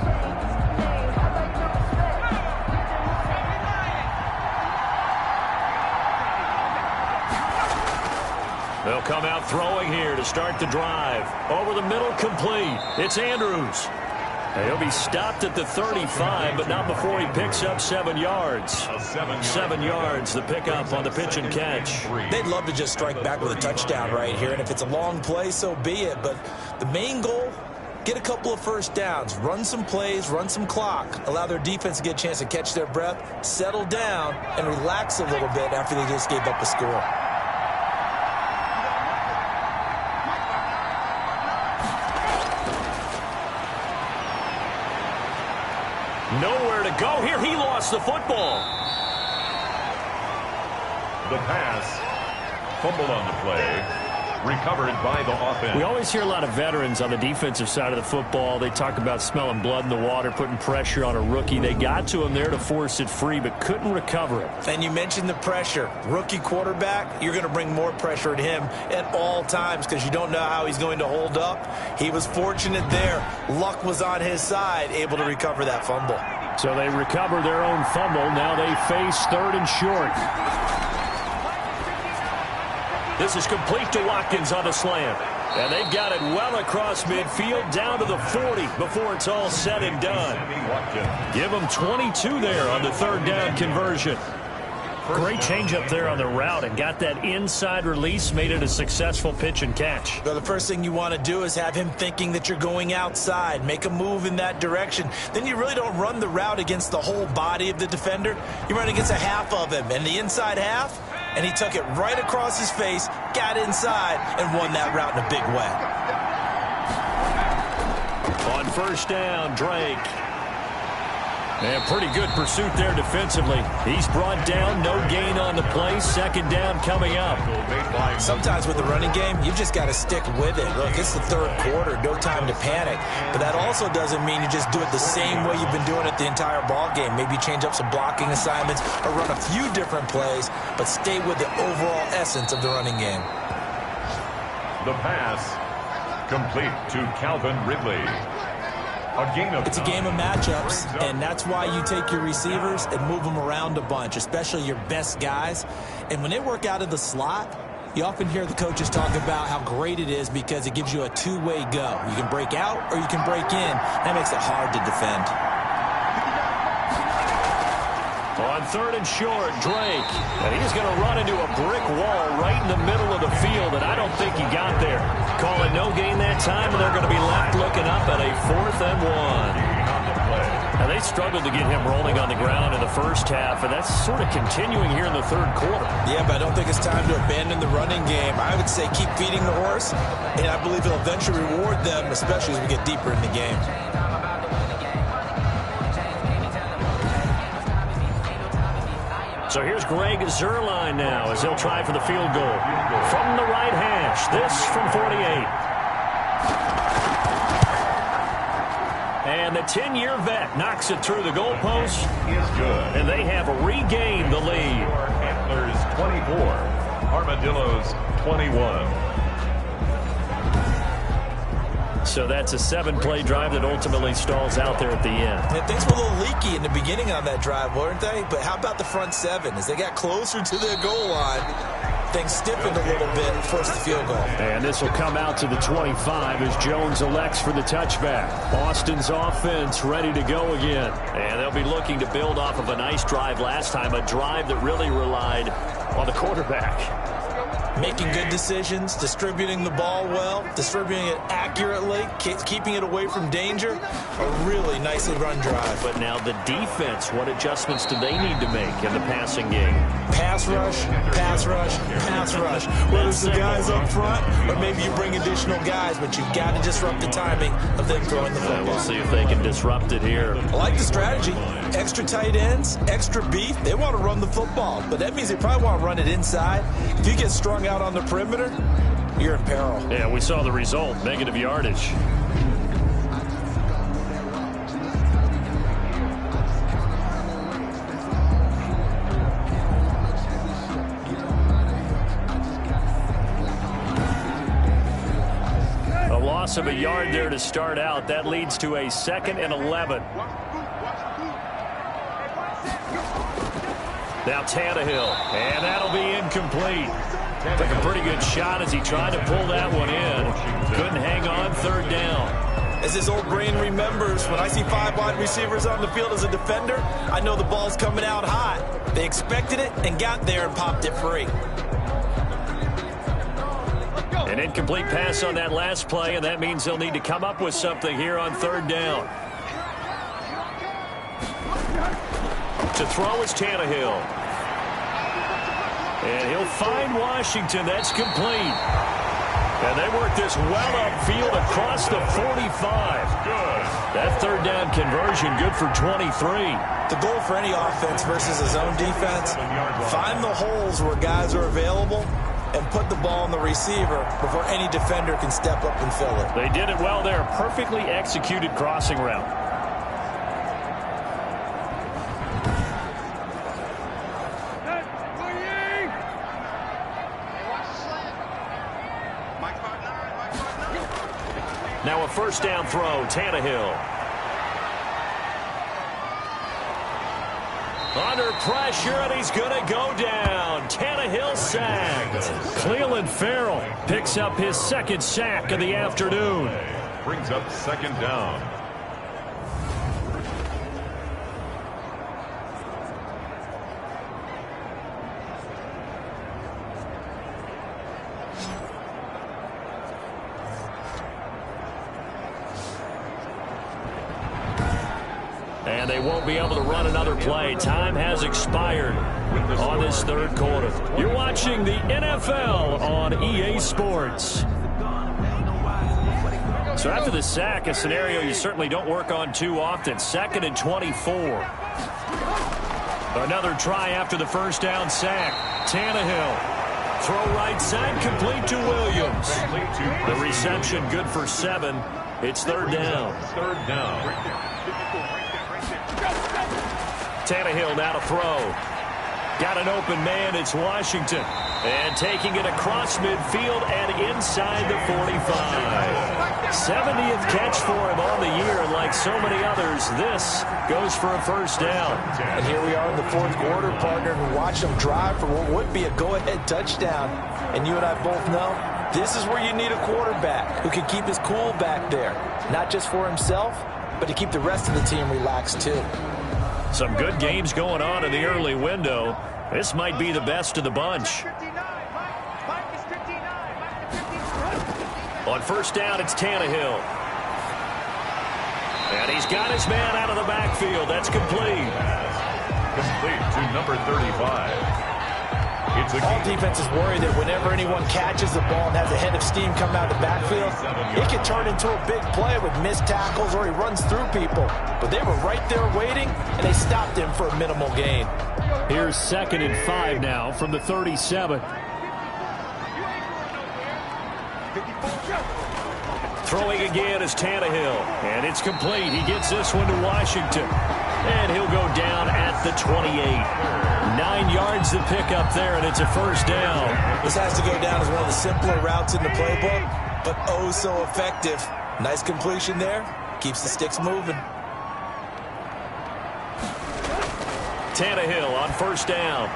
Speaker 2: They'll come out throwing here to start the drive. Over the middle, complete. It's Andrews. And he'll be stopped at the 35, but not before he picks up 7 yards. 7 yards, the pickup on the pitch and catch.
Speaker 3: They'd love to just strike back with a touchdown right here, and if it's a long play, so be it. But the main goal, get a couple of first downs, run some plays, run some clock, allow their defense to get a chance to catch their breath, settle down, and relax a little bit after they just gave up a score.
Speaker 2: Nowhere to go here. He lost the football.
Speaker 1: The pass, fumble on the play, recovered by the offense.
Speaker 2: We always hear a lot of veterans on the defensive side of the football. They talk about smelling blood in the water, putting pressure on a rookie. They got to him there to force it free, but couldn't recover it.
Speaker 3: And you mentioned the pressure. Rookie quarterback, you're going to bring more pressure at him at all times because you don't know how he's going to hold up. He was fortunate there. Luck was on his side, able to recover that fumble.
Speaker 2: So they recover their own fumble. Now they face 3rd and short. This is complete to Watkins on a slant. And they've got it well across midfield down to the 40 before it's all said and done. Give them 22 there on the 3rd down conversion. Great change up there on the route and got that inside release, made it a successful pitch and catch.
Speaker 3: Well, the first thing you want to do is have him thinking that you're going outside, make a move in that direction. Then you really don't run the route against the whole body of the defender. You run against a half of him, and the inside half, and he took it right across his face, got inside, and won that route in a big way.
Speaker 2: On 1st down, Drake. And pretty good pursuit there defensively. He's brought down, no gain on the play. 2nd down coming up.
Speaker 3: Sometimes with the running game, you've just got to stick with it. Look, it's the 3rd quarter, no time to panic. But that also doesn't mean you just do it the same way you've been doing it the entire ball game. Maybe change up some blocking assignments or run a few different plays, but stay with the overall essence of the running game.
Speaker 1: The pass, complete to Calvin Ridley.
Speaker 3: It's a game of matchups, and that's why you take your receivers and move them around a bunch, especially your best guys. And when they work out of the slot, You often hear the coaches talk about how great it is because it gives you a two-way go. You can break out or you can break in. That makes it hard to defend.
Speaker 2: On 3rd and short, Drake. And he's going to run into a brick wall right in the middle of the field, and I don't think he got there. Call it no gain that time, and they're going to be left looking up at a 4th and 1. Now, they struggled to get him rolling on the ground in the first half, and that's sort of continuing here in the 3rd quarter.
Speaker 3: Yeah, but I don't think it's time to abandon the running game. I would say keep feeding the horse, and I believe he'll eventually reward them, especially as we get deeper in the game.
Speaker 2: So here's Greg Zuerlein now as he'll try for the field goal. From the right hash, this from 48. And the 10-year vet knocks it through the goalpost.
Speaker 1: Is good.
Speaker 2: And they have regained the lead.
Speaker 1: Antlers 24, Armadillos 21.
Speaker 2: So that's a 7-play drive that ultimately stalls out there at the end.
Speaker 3: And things were a little leaky in the beginning on that drive, weren't they? But how about the front 7? As they got closer to their goal line, things stiffened a little bit and forced the field goal.
Speaker 2: And this will come out to the 25 as Jones elects for the touchback. Boston's offense ready to go again. And they'll be looking to build off of a nice drive last time, a drive that really relied on the quarterback.
Speaker 3: Making good decisions, distributing the ball well, distributing it accurately, keeping it away from danger. A really nicely run drive.
Speaker 2: But now the defense, what adjustments do they need to make in the passing game?
Speaker 3: Pass rush, pass rush, pass rush. Whether it's the guys up front or maybe you bring additional guys, but you've got to disrupt the timing of them throwing the football.
Speaker 2: We'll see if they can disrupt it here.
Speaker 3: I like the strategy. Extra tight ends, extra beef. They want to run the football, but that means they probably want to run it inside. If you get strung out on the perimeter, you're in peril.
Speaker 2: Yeah, we saw the result, negative yardage. A loss of a yard there to start out. That leads to a 2nd and 11. Now Tannehill, and that'll be incomplete. Took a pretty good shot as he tried to pull that one in. Couldn't hang on 3rd down.
Speaker 3: As his old brain remembers, when I see 5 wide receivers on the field as a defender, I know the ball's coming out hot. They expected it and got there and popped it free.
Speaker 2: An incomplete pass on that last play, and that means they'll need to come up with something here on 3rd down. To throw is Tannehill. And he'll find Washington. That's complete. And they work this well upfield across the 45. Good. That 3rd down conversion good for 23.
Speaker 3: The goal for any offense versus his own defense, find the holes where guys are available and put the ball on the receiver before any defender can step up and fill it.
Speaker 2: They did it well there. Perfectly executed crossing route. Now a 1st down throw, Tannehill. Under pressure, and he's going to go down. Tannehill sacked. Cleveland Farrell picks up his 2nd sack of the afternoon.
Speaker 1: Brings up 2nd down.
Speaker 2: And they won't be able to run another play. Time has expired on this 3rd quarter. You're watching the NFL on EA Sports. So after the sack, a scenario you certainly don't work on too often. 2nd and 24. Another try after the 1st down sack. Tannehill. Throw right side, complete to Williams. The reception good for 7. It's 3rd down.
Speaker 1: 3rd down.
Speaker 2: Tannehill now to throw. Got an open man. It's Washington. And taking it across midfield and inside the 45. 70th catch for him on the year, and like so many others, this goes for a first down.
Speaker 3: And here we are in the fourth quarter, partner, and watch him drive for what would be a go-ahead touchdown. And you and I both know this is where you need a quarterback who can keep his cool back there, not just for himself, but to keep the rest of the team relaxed too.
Speaker 2: Some good games going on in the early window. This might be the best of the bunch. On first down, it's Tannehill. And he's got his man out of the backfield. That's complete.
Speaker 1: Complete to number 35.
Speaker 3: All defenses worry that whenever anyone catches the ball and has a head of steam come out of the backfield, it can turn into a big play with missed tackles or he runs through people. But they were right there waiting, and they stopped him for a minimal gain.
Speaker 2: Here's 2nd and 5 now from the 37. Throwing again is Tannehill, and it's complete. He gets this one to Washington, and he'll go down at the 28. 9 yards to pick up there, and it's a first down.
Speaker 3: This has to go down as one of the simpler routes in the playbook, but oh so effective. Nice completion there. Keeps the sticks moving.
Speaker 2: Tannehill on first down.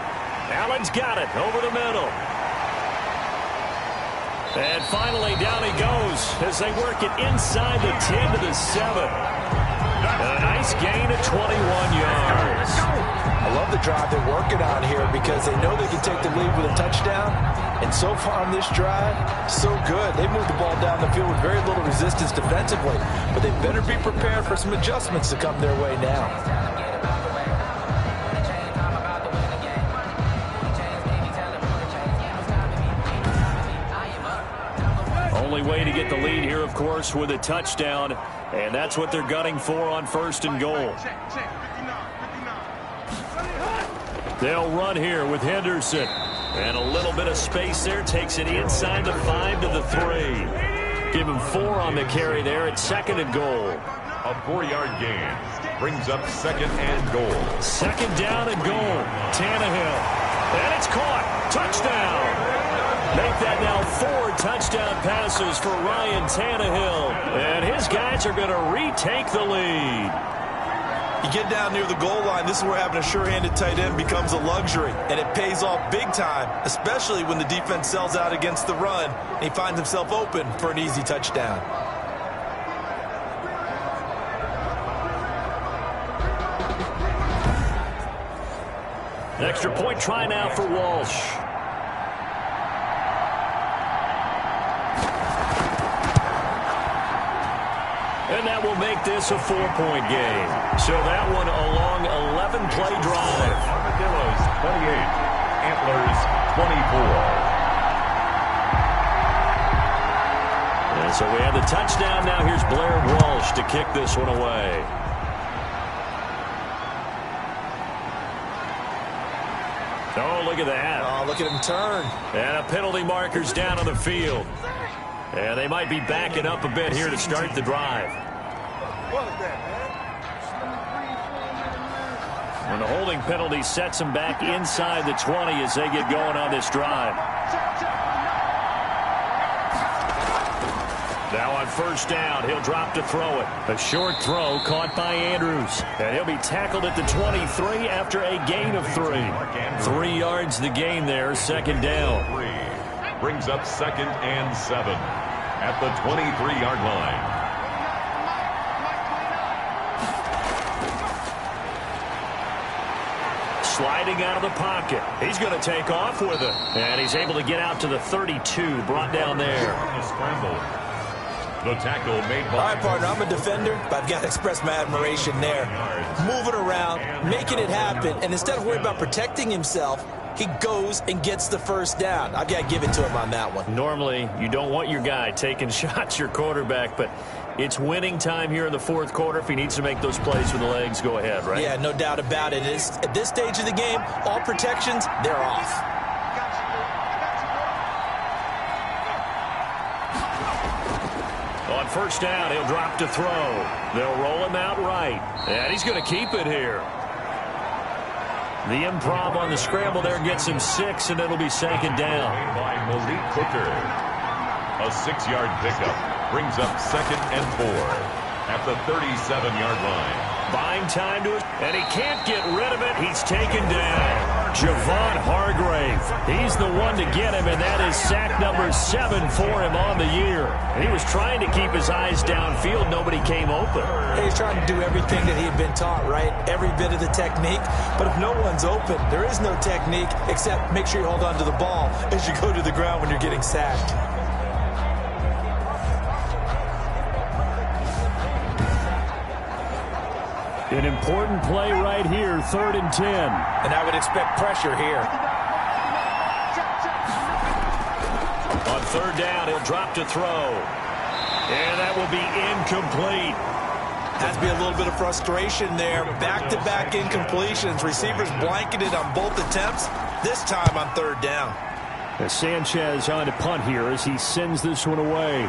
Speaker 2: Allen's got it over the middle. And finally, down he goes as they work it inside the 10 to the 7. A nice gain of 21 yards.
Speaker 3: I love the drive they're working on here because they know they can take the lead with a touchdown. And so far on this drive, so good. They moved the ball down the field with very little resistance defensively. But they better be prepared for some adjustments to come their way now.
Speaker 2: Only way to get the lead here, of course, with a touchdown, and that's what they're gunning for on 1st and goal. They'll run here with Henderson, and a little bit of space there takes it inside the 5 to the 3. Give him 4 on the carry there at 2nd and goal.
Speaker 1: A 4-yard gain brings up 2nd and goal.
Speaker 2: 2nd down and goal. Tannehill, and it's caught. Touchdown. Make that now 4 touchdown passes for Ryan Tannehill. And his guys are going to retake the lead.
Speaker 3: You get down near the goal line, this is where having a sure-handed tight end becomes a luxury. And it pays off big time, especially when the defense sells out against the run. And he finds himself open for an easy touchdown.
Speaker 2: An extra point try now for Walsh. And that will make this a 4-point game. So that one a long 11-play drive.
Speaker 1: Armadillos 28, Antlers 24.
Speaker 2: And so we have the touchdown. Now here's Blair Walsh to kick this one away. Oh, look at that.
Speaker 3: Oh, look at him turn.
Speaker 2: And a penalty marker's down on the field. And they might be backing up a bit here to start the drive. And the holding penalty sets them back inside the 20 as they get going on this drive. Now on first down, he'll drop to throw it. A short throw caught by Andrews. And he'll be tackled at the 23 after a gain of 3. 3 yards the gain there, 2nd down.
Speaker 1: Brings up 2nd and 7 at the 23-yard line.
Speaker 2: Sliding out of the pocket. He's going to take off with it. And he's able to get out to the 32, brought down there.
Speaker 1: The scramble. The tackle made by...
Speaker 3: All right, partner, I'm a defender, but I've got to express my admiration there. Moving around, making it happen, and instead of worrying about protecting himself, he goes and gets the first down. I've got to give it to him on that one.
Speaker 2: Normally, you don't want your guy taking shots, your quarterback, but it's winning time here in the fourth quarter. If he needs to make those plays with the legs, go ahead, right?
Speaker 3: Yeah, no doubt about it. At this stage of the game, all protections, they're off.
Speaker 2: On first down, he'll drop to throw. They'll roll him out right. And he's going to keep it here. The improv on the scramble there gets him 6, and it'll be second down.
Speaker 1: By Malik Hooker. A 6-yard pickup brings up 2nd and 4 at the 37-yard line.
Speaker 2: Buying time to it, and he can't get rid of it. He's taken down. Javon Hargrave. He's the one to get him, and that is sack number 7 for him on the year. He was trying to keep his eyes downfield. Nobody came open.
Speaker 3: He's trying to do everything that he had been taught, right? Every bit of the technique. But if no one's open, there is no technique except make sure you hold on to the ball as you go to the ground when you're getting sacked.
Speaker 2: An important play right here, 3rd and 10.
Speaker 3: And I would expect pressure here.
Speaker 2: On 3rd down, he'll drop to throw. And that will be incomplete.
Speaker 3: Has to be a little bit of frustration there. Back-to-back incompletions. Receivers blanketed on both attempts, this time on 3rd down.
Speaker 2: Sanchez on to punt here as he sends this one away.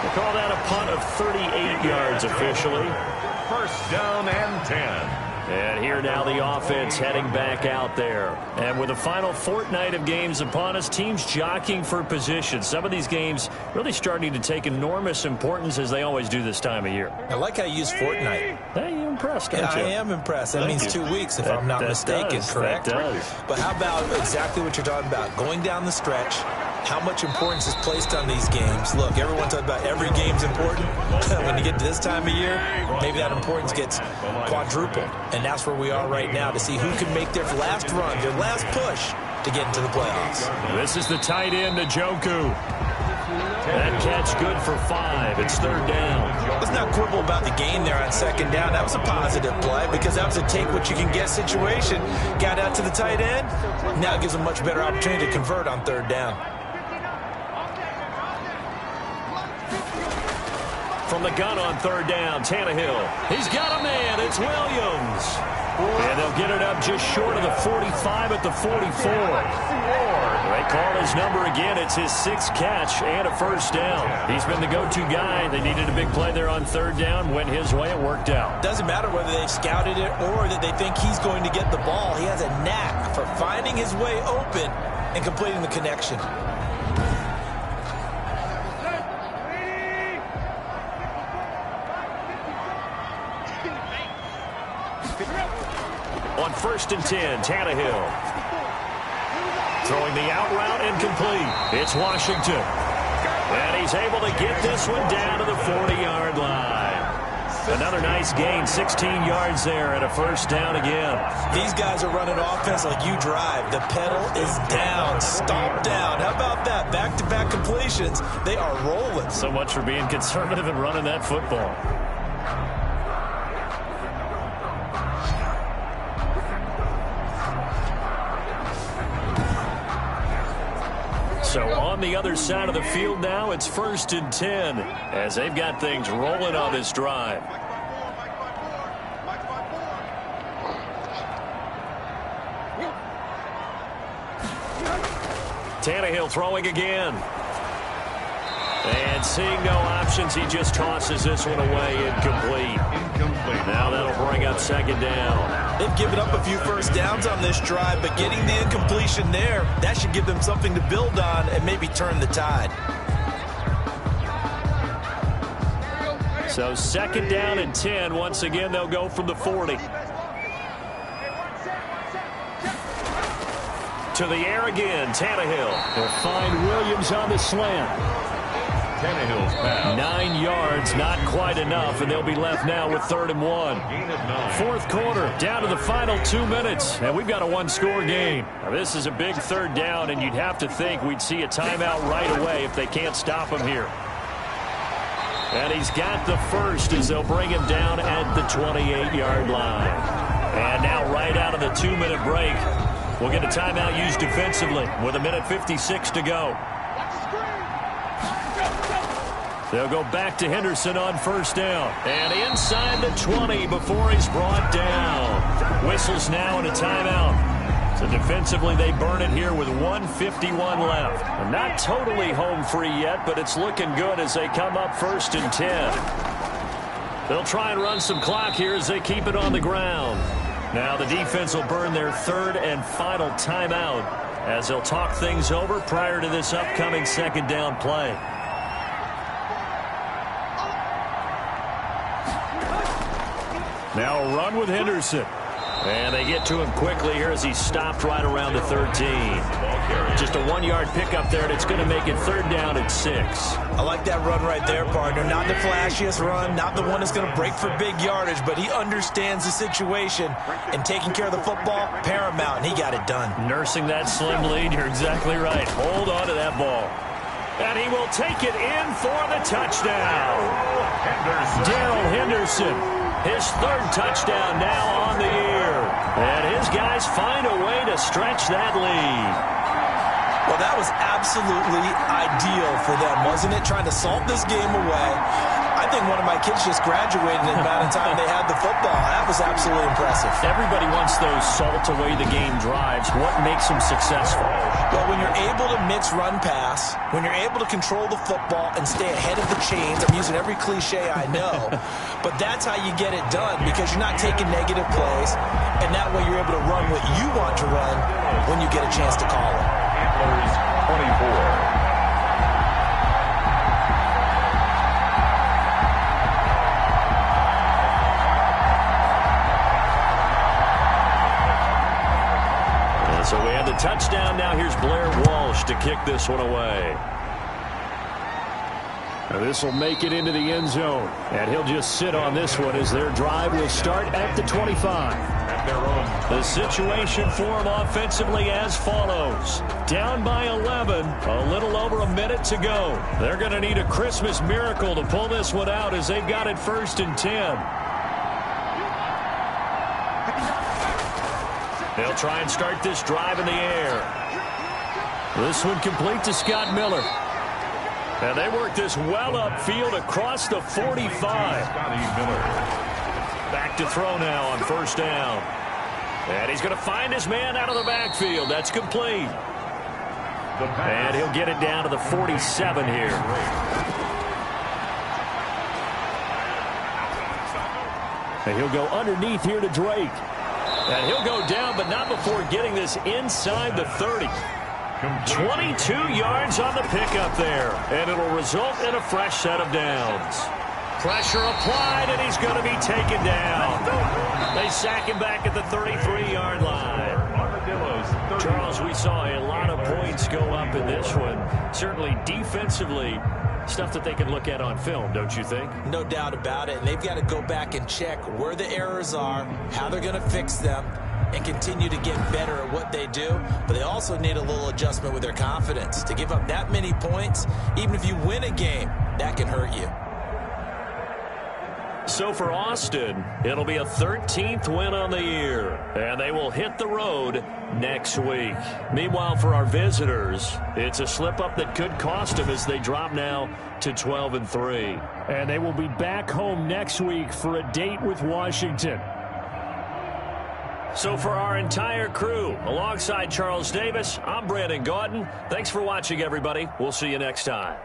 Speaker 2: They call that a punt of 38 yards officially.
Speaker 1: 1st down and 10.
Speaker 2: And here now the offense heading back out there. And with the final fortnight of games upon us, teams jockeying for position. Some of these games really starting to take enormous importance as they always do this time of year.
Speaker 3: I like how you use fortnight.
Speaker 2: Hey, you're impressed, aren't you?
Speaker 3: I am impressed. That means 2 weeks if I'm not mistaken, correct?
Speaker 2: That does.
Speaker 3: But how about exactly what you're talking about? Going down the stretch, how much importance is placed on these games. Look, everyone talks about every game's important. When you get to this time of year, maybe that importance gets quadrupled. And that's where we are right now to see who can make their last run, their last push to get into the playoffs.
Speaker 2: This is the tight end, Njoku. That catch good for 5. It's 3rd down.
Speaker 3: Let's not quibble about the gain there on 2nd down. That was a positive play because that was a take-what-you-can-get situation. Got out to the tight end. Now it gives a much better opportunity to convert on 3rd down.
Speaker 2: From the gun on 3rd down, Tannehill. He's got a man. It's Williams. And they'll get it up just short of the 45 at the 44. They call his number again. It's his 6th catch and a 1st down. He's been the go-to guy. They needed a big play there on 3rd down. Went his way. It worked out.
Speaker 3: Doesn't matter whether they've scouted it or that they think he's going to get the ball. He has a knack for finding his way open and completing the connection.
Speaker 2: On 1st and 10, Tannehill. Throwing the out route incomplete. It's Washington. And he's able to get this one down to the 40-yard line. Another nice gain, 16 yards there and a 1st down again.
Speaker 3: These guys are running offense like you drive. The pedal is down, stomp down. How about that? Back-to-back completions. They are rolling.
Speaker 2: So much for being conservative and running that football. So on the other side of the field now, it's 1st and 10 as they've got things rolling on this drive. Tannehill throwing again. And seeing no options, he just tosses this one away incomplete. Now that'll bring up 2nd down.
Speaker 3: They've given up a few 1st downs on this drive, but getting the incompletion there, that should give them something to build on and maybe turn the tide.
Speaker 2: So 2nd down and 10. Once again, they'll go from the 40. To the air again, Tannehill. They'll find Williams on the slant.
Speaker 1: Tannehill's pass.
Speaker 2: 9 yards, not quite enough, and they'll be left now with 3rd and 1.
Speaker 1: Gain of 9.
Speaker 2: 4th quarter, down to the final 2 minutes, and we've got a 1-score game. Now, this is a big 3rd down, and you'd have to think we'd see a timeout right away if they can't stop him here. And he's got the 1st as they'll bring him down at the 28-yard line. And now right out of the 2-minute break, we'll get a timeout used defensively with 1:56 to go. They'll go back to Henderson on 1st down. And inside the 20 before he's brought down. Whistles now and a timeout. So defensively, they burn it here with 1:51 left. And not totally home free yet, but it's looking good as they come up 1st and 10. They'll try and run some clock here as they keep it on the ground. Now the defense will burn their third and final timeout as they'll talk things over prior to this upcoming second down play. Now a run with Henderson. And they get to him quickly here as he's stopped right around the 13. Just a 1-yard pickup there, and it's going to make it third down at 6.
Speaker 3: I like that run right there, partner. Not the flashiest run, not the one that's going to break for big yardage, but he understands the situation, and taking care of the football, paramount, and he got it done.
Speaker 2: Nursing that slim lead, you're exactly right. Hold on to that ball. And he will take it in for the touchdown. Darrell Henderson. His third touchdown now on the year. And his guys find a way to stretch that lead.
Speaker 3: Well, that was absolutely ideal for them, wasn't it? Trying to salt this game away. I think one of my kids just graduated in the amount of time they had the football. That was absolutely impressive.
Speaker 2: Everybody wants those salt away the game drives. What makes them successful?
Speaker 3: Well, when you're able to mix run pass, when you're able to control the football and stay ahead of the chains, I'm using every cliche I know, but that's how you get it done because you're not taking negative plays, and that way you're able to run what you want to run when you get a chance to call it.
Speaker 1: Antlers 24.
Speaker 2: So we have the touchdown. Now here's Blair Walsh to kick this one away. Now this will make it into the end zone. And he'll just sit on this one as their drive will start at the 25. The situation for them offensively as follows. Down by 11, a little over a minute to go. They're going to need a Christmas miracle to pull this one out as they've got it 1st and 10. They'll try and start this drive in the air. This one complete to Scott Miller. And they work this well upfield across the 45. Back to throw now on 1st down. And he's going to find his man out of the backfield. That's complete. And he'll get it down to the 47 here. And he'll go underneath here to Drake. And he'll go down, but not before getting this inside the 30. 22 yards on the pickup there. And it'll result in a fresh set of downs. Pressure applied, and he's going to be taken down. They sack him back at the 33-yard line.
Speaker 1: Armadillos.
Speaker 2: Charles, we saw a lot of points go up in this one. Certainly defensively, stuff that they can look at on film, don't you think?
Speaker 3: No doubt about it. And they've got to go back and check where the errors are, how they're going to fix them, and continue to get better at what they do. But they also need a little adjustment with their confidence. To give up that many points, even if you win a game, that can hurt you.
Speaker 2: So for Austin, it'll be a 13th win on the year, and they will hit the road next week. Meanwhile, for our visitors, it's a slip-up that could cost them as they drop now to 12-3. And they will be back home next week for a date with Washington. So for our entire crew, alongside Charles Davis, I'm Brandon Gaudin. Thanks for watching, everybody. We'll see you next time.